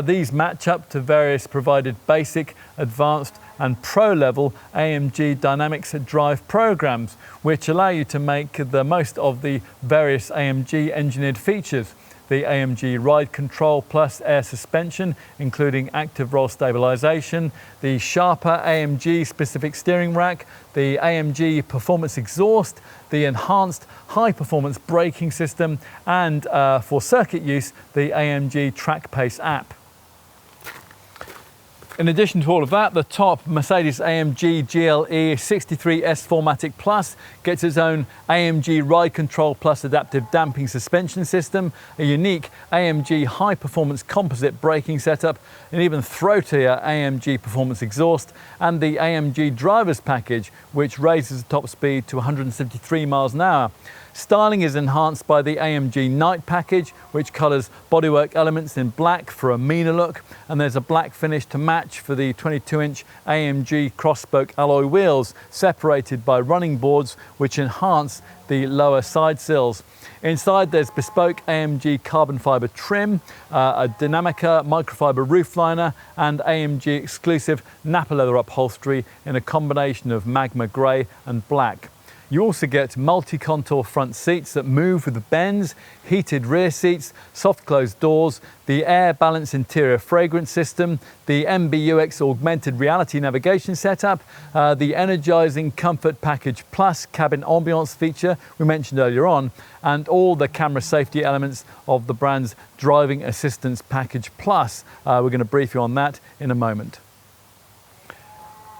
These match up to various provided basic, advanced and pro level AMG Dynamics drive programs, which allow you to make the most of the various AMG engineered features. The AMG Ride Control Plus air suspension, including active roll stabilization, the sharper AMG specific steering rack, the AMG performance exhaust, the enhanced high performance braking system, and for circuit use, the AMG Track Pace app. In addition to all of that, the top Mercedes-AMG GLE 63S 4MATIC Plus gets its own AMG Ride Control Plus adaptive damping suspension system, a unique AMG high-performance composite braking setup, an even throatier AMG performance exhaust, and the AMG Drivers Package, which raises the top speed to 173 miles an hour. Styling is enhanced by the AMG Night Package, which colours bodywork elements in black for a meaner look, and there's a black finish to match for the 22-inch AMG cross-spoke alloy wheels, separated by running boards which enhance the lower side sills. Inside there's bespoke AMG carbon fibre trim, a Dinamica microfiber roofliner and AMG exclusive Napa leather upholstery in a combination of magma grey and black. You also get multi-contour front seats that move with bends, heated rear seats, soft closed doors, the air balance interior fragrance system, the MBUX augmented reality navigation setup, the Energizing Comfort Package Plus cabin ambiance feature we mentioned earlier on, and all the camera safety elements of the brand's Driving Assistance Package Plus. We're going to brief you on that in a moment.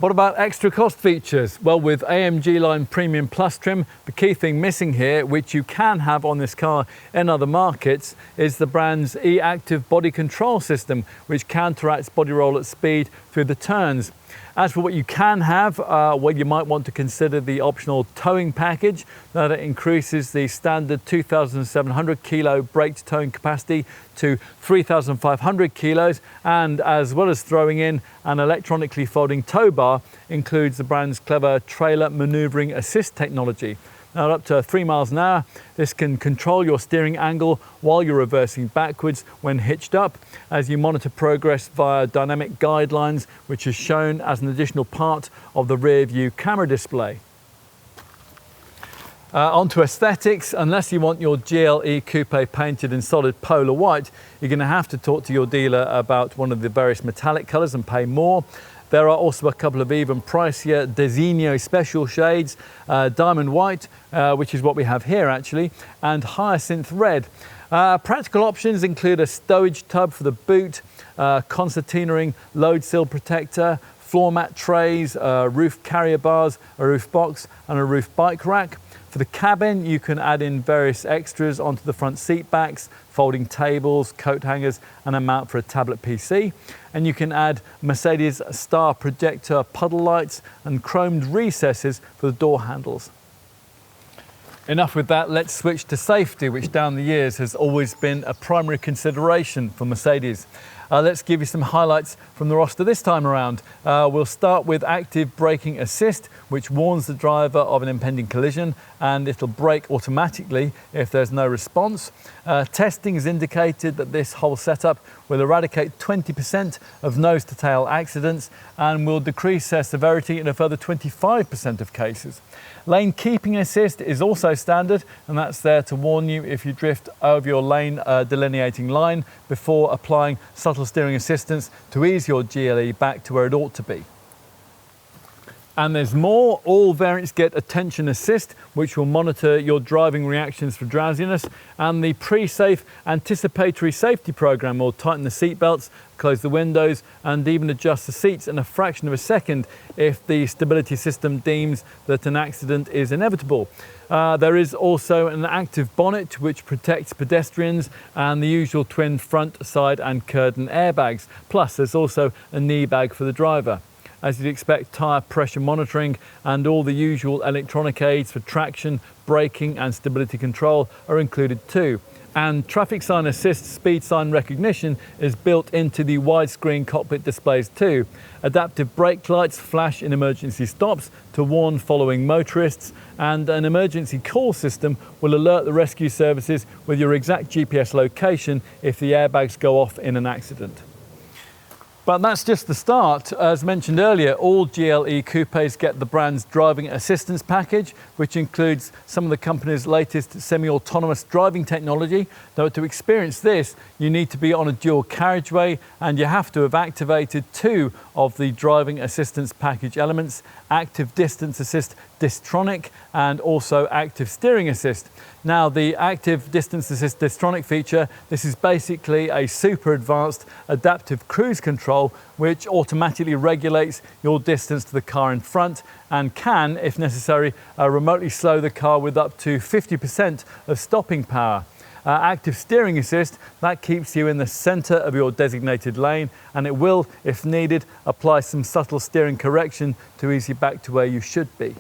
What about extra cost features? Well, with Amg Line Premium Plus trim, the key thing missing here, which you can have on this car in other markets, is the brand's e-active body control system, which counteracts body roll at speed through the turns. As for what you can have, well, you might want to consider the optional towing package that increases the standard 2,700 kilo braked towing capacity to 3,500 kilos, and as well as throwing in an electronically folding tow bar, includes the brand's clever trailer maneuvering assist technology. Now, up to 3 miles an hour, this can control your steering angle while you're reversing backwards when hitched up, as you monitor progress via dynamic guidelines, which is shown as an additional part of the rear view camera display. Onto aesthetics. Unless you want your GLE Coupe painted in solid polar white, you're going to have to talk to your dealer about one of the various metallic colours and pay more. There are also a couple of even pricier Designo special shades, diamond white, which is what we have here actually, and hyacinth red. Practical options include a stowage tub for the boot, concertina-ring load sill protector, floor mat trays, roof carrier bars, a roof box and a roof bike rack. For the cabin, you can add in various extras onto the front seat backs, folding tables, coat hangers, and a mount for a tablet PC. And you can add Mercedes star projector puddle lights and chromed recesses for the door handles. Enough with that, let's switch to safety, which down the years has always been a primary consideration for Mercedes. Let's give you some highlights from the roster this time around. We'll start with active braking assist, which warns the driver of an impending collision, and it'll brake automatically if there's no response. Testing has indicated that this whole setup will eradicate 20% of nose-to-tail accidents and will decrease their severity in a further 25% of cases. Lane keeping assist is also standard, and that's there to warn you if you drift over your lane delineating line before applying subtle steering assistance to ease your GLE back to where it ought to be. And there's more. All variants get attention assist, which will monitor your driving reactions for drowsiness, and the pre-safe anticipatory safety program will tighten the seat belts, close the windows, and even adjust the seats in a fraction of a second if the stability system deems that an accident is inevitable. There is also an active bonnet which protects pedestrians, and the usual twin front, side and curtain airbags. Plus there's also a knee bag for the driver. As you'd expect, tyre pressure monitoring and all the usual electronic aids for traction, braking and stability control are included too. And traffic sign assist speed sign recognition is built into the widescreen cockpit displays too. Adaptive brake lights flash in emergency stops to warn following motorists, and an emergency call system will alert the rescue services with your exact GPS location if the airbags go off in an accident. But that's just the start. As mentioned earlier, all GLE coupes get the brand's driving assistance package, which includes some of the company's latest semi-autonomous driving technology. Though to experience this, you need to be on a dual carriageway, and you have to have activated 2 of the driving assistance package elements: active distance assist Distronic and also active steering assist. Now, the active distance assist Distronic feature, this is basically a super advanced adaptive cruise control which automatically regulates your distance to the car in front and can, if necessary, remotely slow the car with up to 50% of stopping power. Active steering assist, that keeps you in the centre of your designated lane, and it will, if needed, apply some subtle steering correction to ease you back to where you should be.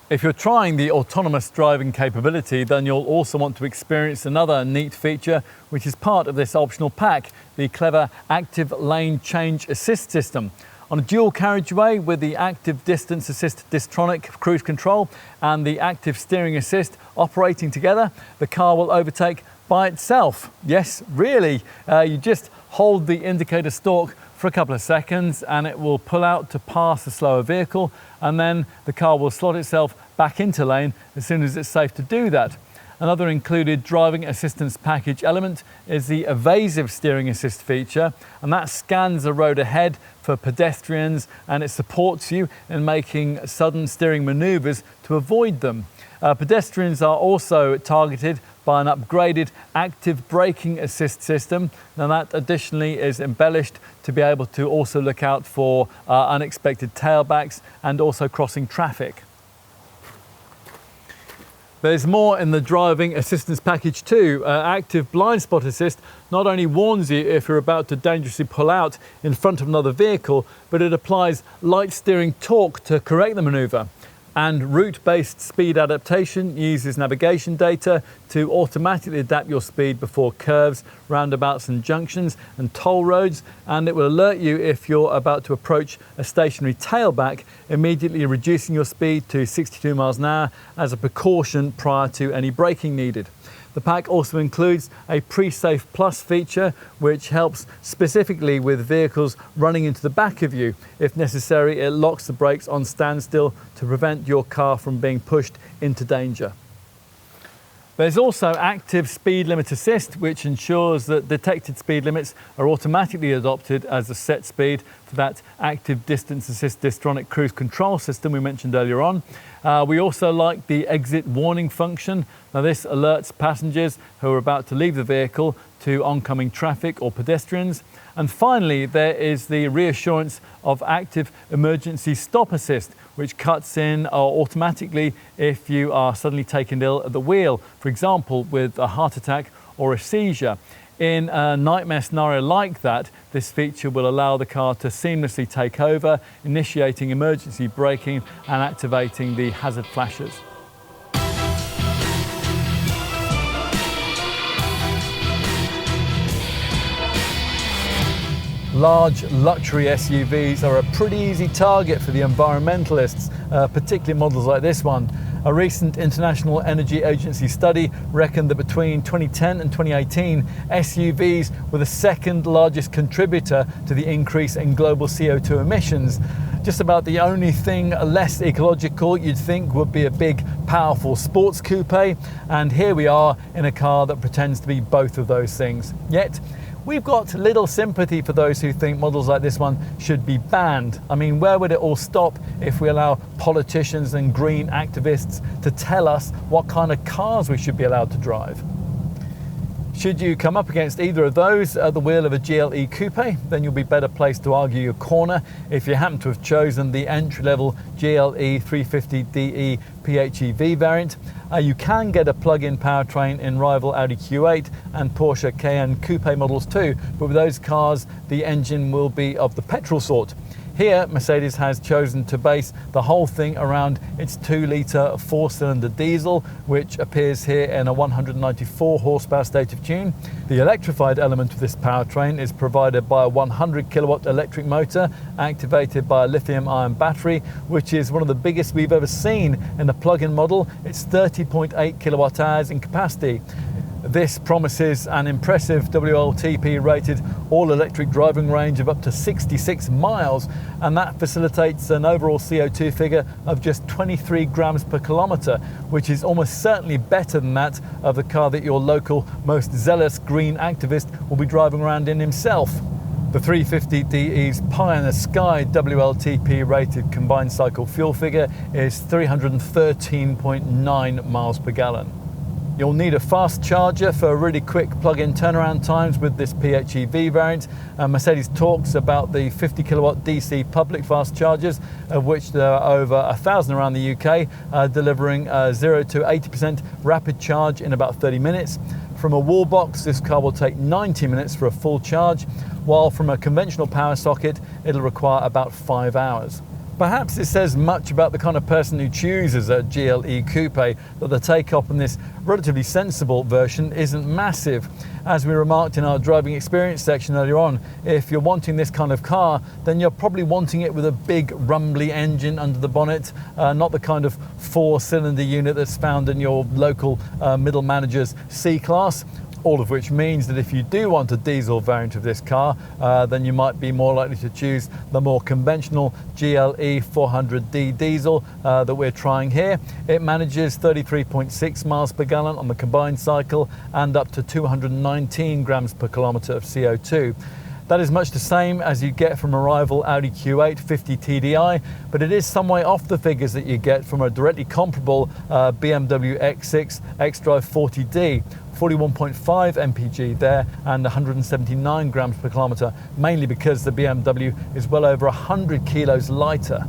If you're trying the autonomous driving capability, then you'll also want to experience another neat feature which is part of this optional pack, the clever active lane change assist system. On a dual carriageway with the active distance assist Distronic cruise control and the active steering assist operating together, the car will overtake by itself. Yes, really, you just hold the indicator stalk for a couple of seconds and it will pull out to pass the slower vehicle, and then the car will slot itself back into lane as soon as it's safe to do that. Another included driving assistance package element is the Evasive steering assist feature, and that scans the road ahead for pedestrians and it supports you in making sudden steering maneuvers to avoid them. Pedestrians are also targeted by an upgraded active braking assist system. Now that additionally is embellished to be able to also look out for unexpected tailbacks and also crossing traffic. There's more in the driving assistance package too. Active blind spot assist not only warns you if you're about to dangerously pull out in front of another vehicle, but it applies light steering torque to correct the manoeuvre. And route-based speed adaptation uses navigation data to automatically adapt your speed before curves, roundabouts and junctions and toll roads, and it will alert you if you're about to approach a stationary tailback, immediately reducing your speed to 62 miles an hour as a precaution prior to any braking needed. The pack also includes a Pre-Safe Plus feature which helps specifically with vehicles running into the back of you. If necessary, it locks the brakes on standstill to prevent your car from being pushed into danger. There's also active speed limit assist, which ensures that detected speed limits are automatically adopted as a set speed for that active distance assist Distronic cruise control system we mentioned earlier on. We also like the exit warning function. Now this alerts passengers who are about to leave the vehicle to oncoming traffic or pedestrians. And finally, there is the reassurance of active emergency stop assist, which cuts in automatically if you are suddenly taken ill at the wheel, for example, with a heart attack or a seizure. In a nightmare scenario like that, this feature will allow the car to seamlessly take over, initiating emergency braking and activating the hazard flashes. Large luxury SUVs are a pretty easy target for the environmentalists, particularly models like this one. A recent International Energy Agency study reckoned that between 2010 and 2018, SUVs were the second largest contributor to the increase in global CO2 emissions. Just about the only thing less ecological you'd think would be a big, powerful sports coupe, and here we are in a car that pretends to be both of those things. Yet, We've got little sympathy for those who think models like this one should be banned. I mean, where would it all stop if we allow politicians and green activists to tell us what kind of cars we should be allowed to drive? Should you come up against either of those at the wheel of a GLE Coupe, then you'll be better placed to argue your corner if you happen to have chosen the entry-level GLE 350DE PHEV variant. You can get a plug-in powertrain in rival Audi Q8 and Porsche Cayenne Coupe models too, but with those cars the engine will be of the petrol sort. Here, Mercedes has chosen to base the whole thing around its 2-litre 4-cylinder diesel, which appears here in a 194 horsepower state of tune. The electrified element of this powertrain is provided by a 100 kilowatt electric motor activated by a lithium-ion battery, which is one of the biggest we've ever seen in a plug-in model. It's 30.8 kilowatt hours in capacity. This promises an impressive WLTP rated all-electric driving range of up to 66 miles, and that facilitates an overall CO2 figure of just 23 grams per kilometre, which is almost certainly better than that of the car that your local most zealous green activist will be driving around in himself. The 350DE's pie-in-the-sky WLTP rated combined cycle fuel figure is 313.9 miles per gallon. You'll need a fast charger for really quick plug-in turnaround times with this PHEV variant. Mercedes talks about the 50 kilowatt DC public fast chargers, of which there are over 1,000 around the UK, delivering 0 to 80% rapid charge in about 30 minutes. From a wall box, this car will take 90 minutes for a full charge, while from a conventional power socket, it'll require about 5 hours. Perhaps it says much about the kind of person who chooses a GLE Coupe that the take-up on this relatively sensible version isn't massive. As we remarked in our driving experience section earlier on, if you're wanting this kind of car, then you're probably wanting it with a big rumbly engine under the bonnet, not the kind of 4-cylinder unit that's found in your local middle manager's C-Class. All of which means that if you do want a diesel variant of this car, then you might be more likely to choose the more conventional GLE 400D diesel that we're trying here. It manages 33.6 miles per gallon on the combined cycle and up to 219 grams per kilometre of CO2. That is much the same as you get from a rival Audi Q8 50 TDI, but it is some way off the figures that you get from a directly comparable BMW X6 xDrive 40D. 41.5 mpg there and 179 grams per kilometre, mainly because the BMW is well over 100 kilos lighter.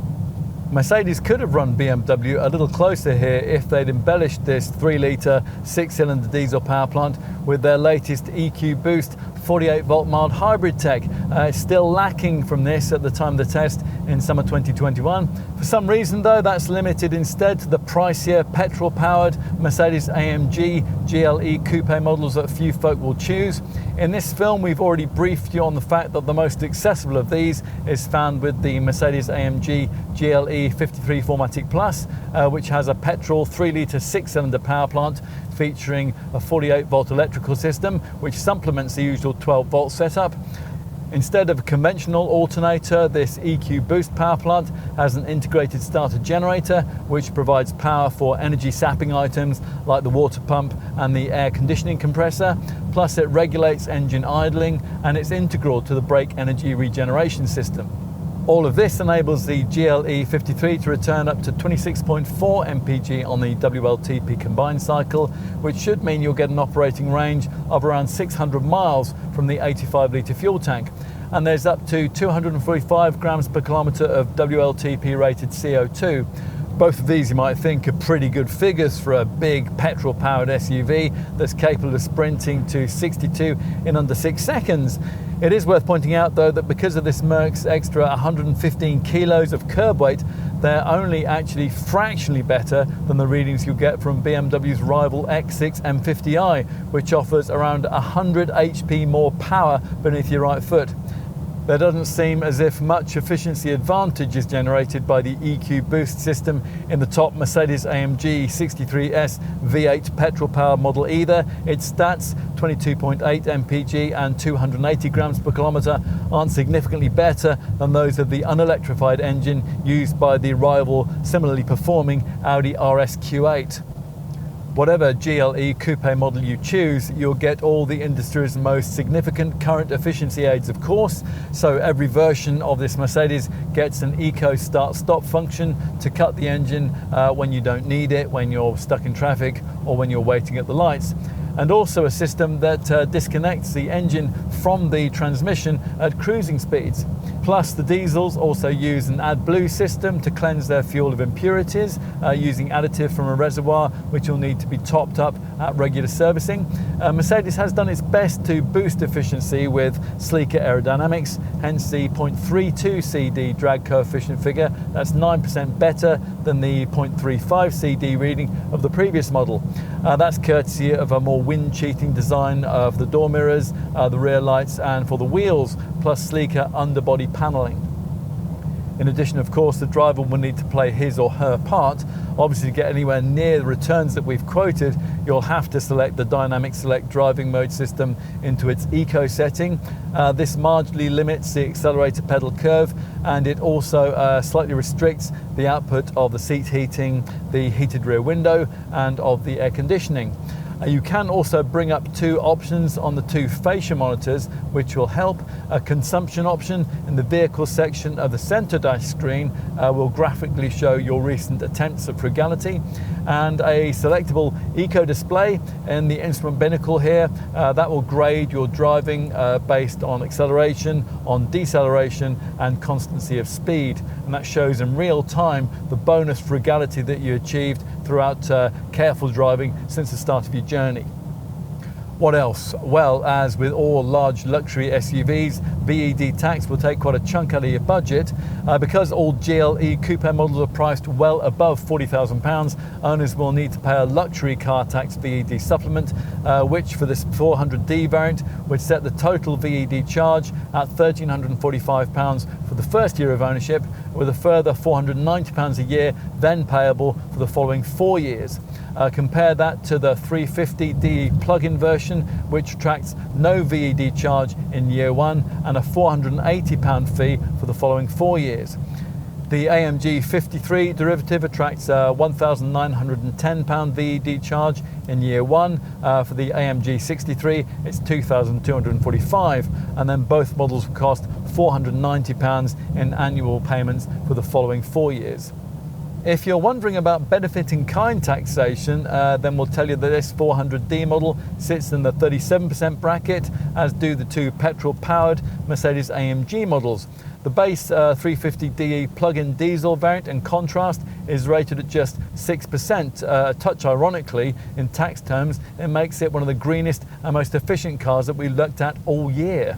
Mercedes could have run BMW a little closer here if they'd embellished this 3-litre 6-cylinder diesel power plant with their latest EQ Boost 48-volt mild hybrid tech. It's still lacking from this at the time of the test in summer 2021. For some reason though, that's limited instead to the pricier petrol-powered Mercedes-AMG GLE Coupe models that few folk will choose. In this film, we've already briefed you on the fact that the most accessible of these is found with the Mercedes-AMG GLE 53 4MATIC Plus, which has a petrol 3-litre 6-cylinder power plant featuring a 48-volt electrical system, which supplements the usual 12-volt setup. Instead of a conventional alternator, this EQ Boost power plant has an integrated starter generator, which provides power for energy sapping items like the water pump and the air conditioning compressor. Plus it regulates engine idling and it's integral to the brake energy regeneration system. All of this enables the GLE 53 to return up to 26.4 mpg on the WLTP combined cycle, which should mean you'll get an operating range of around 600 miles from the 85-litre fuel tank. And there's up to 245 grams per kilometre of WLTP rated CO2. Both of these you might think are pretty good figures for a big petrol-powered SUV that's capable of sprinting to 62 in under 6 seconds. It is worth pointing out though that because of this Merc's extra 115 kilos of curb weight, they're only actually fractionally better than the readings you'll get from BMW's rival X6 M50i, which offers around 100 HP more power beneath your right foot. There doesn't seem as if much efficiency advantage is generated by the EQ Boost system in the top Mercedes-AMG 63S V8 petrol-powered model either. Its stats, 22.8 mpg and 280 grams per kilometre, aren't significantly better than those of the unelectrified engine used by the rival similarly performing Audi RS Q8. Whatever GLE Coupe model you choose, you'll get all the industry's most significant current efficiency aids, of course. So every version of this Mercedes gets an eco start-stop function to cut the engine when you don't need it, when you're stuck in traffic or when you're waiting at the lights. And also a system that disconnects the engine from the transmission at cruising speeds. Plus, the diesels also use an AdBlue system to cleanse their fuel of impurities using additive from a reservoir, which will need to be topped up at regular servicing. Mercedes has done its best to boost efficiency with sleeker aerodynamics, hence the 0.32 CD drag coefficient figure. That's 9% better than the 0.35 CD reading of the previous model. That's courtesy of a more wind-cheating design of the door mirrors, the rear lights, and for the wheels, plus sleeker underbody paneling. In addition, of course, the driver will need to play his or her part. Obviously, to get anywhere near the returns that we've quoted, you'll have to select the Dynamic Select driving mode system into its eco setting. This marginally limits the accelerator pedal curve, and it also slightly restricts the output of the seat heating, the heated rear window, and of the air conditioning. You can also bring up two options on the two fascia monitors, which will help. A consumption option in the vehicle section of the center dash screen will graphically show your recent attempts at frugality, and a selectable eco display in the instrument binnacle here that will grade your driving based on acceleration, on deceleration, and constancy of speed, and that shows in real time the bonus frugality that you achieved throughout careful driving since the start of your journey. What else? Well, as with all large luxury SUVs, VED tax will take quite a chunk out of your budget. Because all GLE Coupe models are priced well above £40,000, owners will need to pay a luxury car tax VED supplement, which for this 400D variant would set the total VED charge at £1,345 for the first year of ownership, with a further £490 a year then payable for the following 4 years. Compare that to the 350D plug-in version, which attracts no VED charge in year one and a £480 fee for the following 4 years. The AMG 53 derivative attracts a £1,910 VED charge in year one. For the AMG 63, it's £2,245, and then both models will cost £490 in annual payments for the following 4 years. If you're wondering about benefit in kind taxation, then we'll tell you that this 400D model sits in the 37% bracket, as do the two petrol-powered Mercedes AMG models. The base 350DE plug-in diesel variant, in contrast, is rated at just 6%. A touch ironically, in tax terms, it makes it one of the greenest and most efficient cars that we've looked at all year.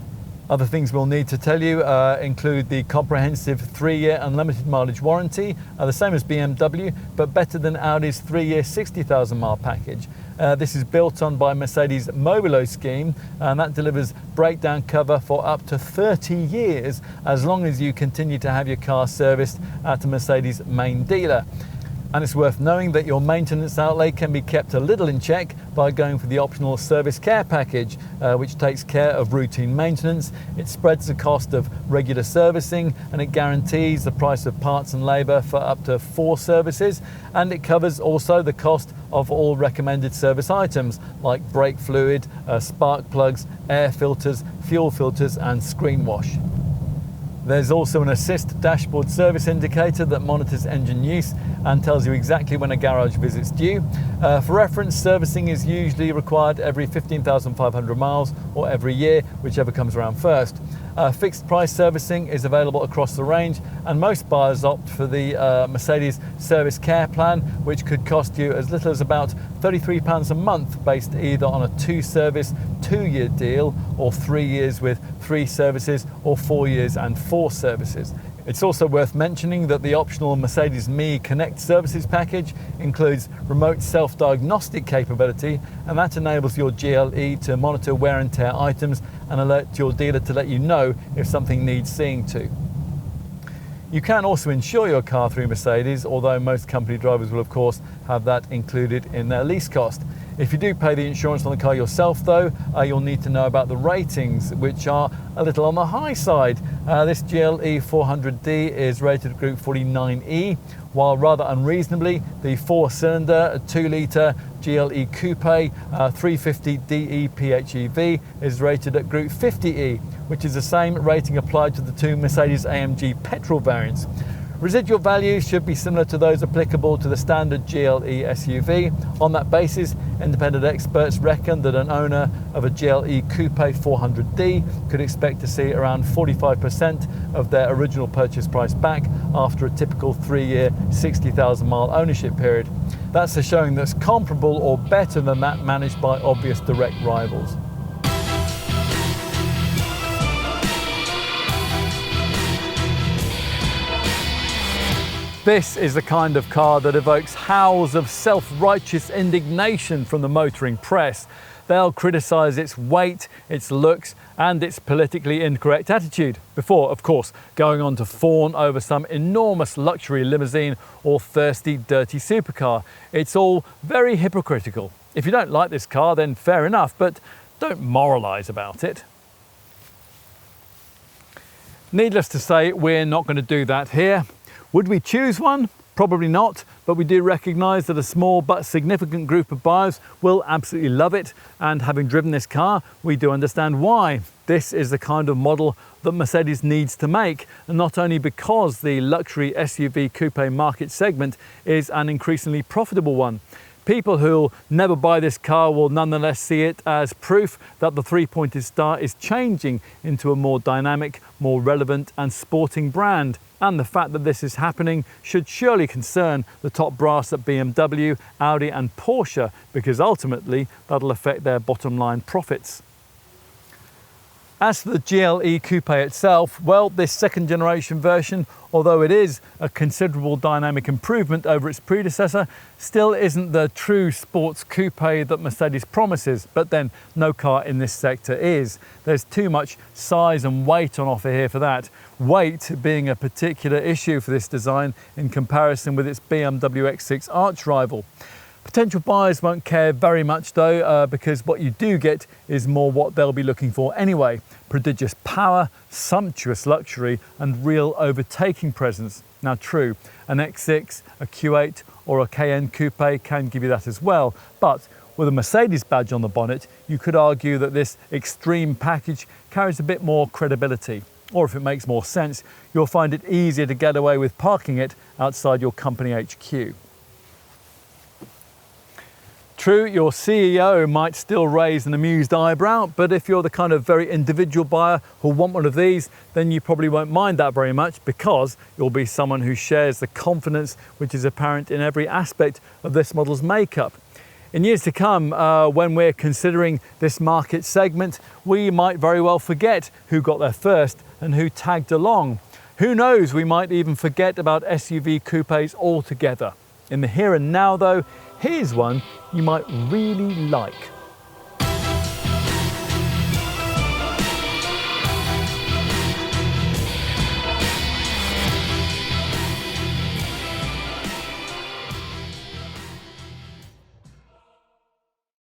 Other things we'll need to tell you include the comprehensive 3-year unlimited mileage warranty, the same as BMW, but better than Audi's 3-year 60,000 mile package. This is built on by Mercedes' Mobilo scheme, and that delivers breakdown cover for up to 30 years, as long as you continue to have your car serviced at a Mercedes main dealer. And it's worth knowing that your maintenance outlay can be kept a little in check by going for the optional service care package, which takes care of routine maintenance. It spreads the cost of regular servicing, and it guarantees the price of parts and labour for up to 4 services, and it covers also the cost of all recommended service items like brake fluid, spark plugs, air filters, fuel filters, and screen wash. There's also an assist dashboard service indicator that monitors engine use and tells you exactly when a garage visit's due. For reference, servicing is usually required every 15,500 miles or every year, whichever comes around first. Fixed price servicing is available across the range, and most buyers opt for the Mercedes Service Care Plan, which could cost you as little as about £33 a month, based either on a 2-service 2-year deal, or 3 years with 3 services, or 4 years and 4 services. It's also worth mentioning that the optional Mercedes Me Connect services package includes remote self-diagnostic capability, and that enables your GLE to monitor wear and tear items and alert your dealer to let you know if something needs seeing to. You can also insure your car through Mercedes, although most company drivers will of course have that included in their lease cost. If you do pay the insurance on the car yourself though, you'll need to know about the ratings, which are a little on the high side. This GLE 400D is rated at Group 49E, while rather unreasonably, the 4-cylinder 2-litre GLE Coupe 350DE PHEV is rated at Group 50E, which is the same rating applied to the two Mercedes-AMG petrol variants. Residual values should be similar to those applicable to the standard GLE SUV. On that basis, independent experts reckon that an owner of a GLE Coupe 400D could expect to see around 45% of their original purchase price back after a typical 3-year, 60,000 mile ownership period. That's a showing that's comparable or better than that managed by obvious direct rivals. This is the kind of car that evokes howls of self-righteous indignation from the motoring press. They'll criticise its weight, its looks and its politically incorrect attitude before, of course, going on to fawn over some enormous luxury limousine or thirsty, dirty supercar. It's all very hypocritical. If you don't like this car, then fair enough, but don't moralise about it. Needless to say, we're not going to do that here. Would we choose one? Probably not, but we do recognise that a small but significant group of buyers will absolutely love it, and having driven this car, we do understand why. This is the kind of model that Mercedes needs to make, and not only because the luxury SUV coupe market segment is an increasingly profitable one. People who'll never buy this car will nonetheless see it as proof that the three-pointed star is changing into a more dynamic, more relevant and sporting brand. And the fact that this is happening should surely concern the top brass at BMW, Audi and Porsche, because ultimately that'll affect their bottom line profits. As for the GLE Coupe itself, well, this second generation version, although it is a considerable dynamic improvement over its predecessor, still isn't the true sports coupe that Mercedes promises, but then no car in this sector is. There's too much size and weight on offer here for that. Weight being a particular issue for this design in comparison with its BMW X6 arch rival. Potential buyers won't care very much though, because what you do get is more what they'll be looking for anyway. Prodigious power, sumptuous luxury and real overtaking presence. Now true, an X6, a Q8 or a Cayenne Coupe can give you that as well, but with a Mercedes badge on the bonnet, you could argue that this extreme package carries a bit more credibility. Or if it makes more sense, you'll find it easier to get away with parking it outside your company HQ. True, your CEO might still raise an amused eyebrow, but if you're the kind of very individual buyer who'll want one of these, then you probably won't mind that very much, because you'll be someone who shares the confidence which is apparent in every aspect of this model's makeup. In years to come, when we're considering this market segment, we might very well forget who got there first and who tagged along. Who knows, we might even forget about SUV coupes altogether. In the here and now though, here's one you might really like.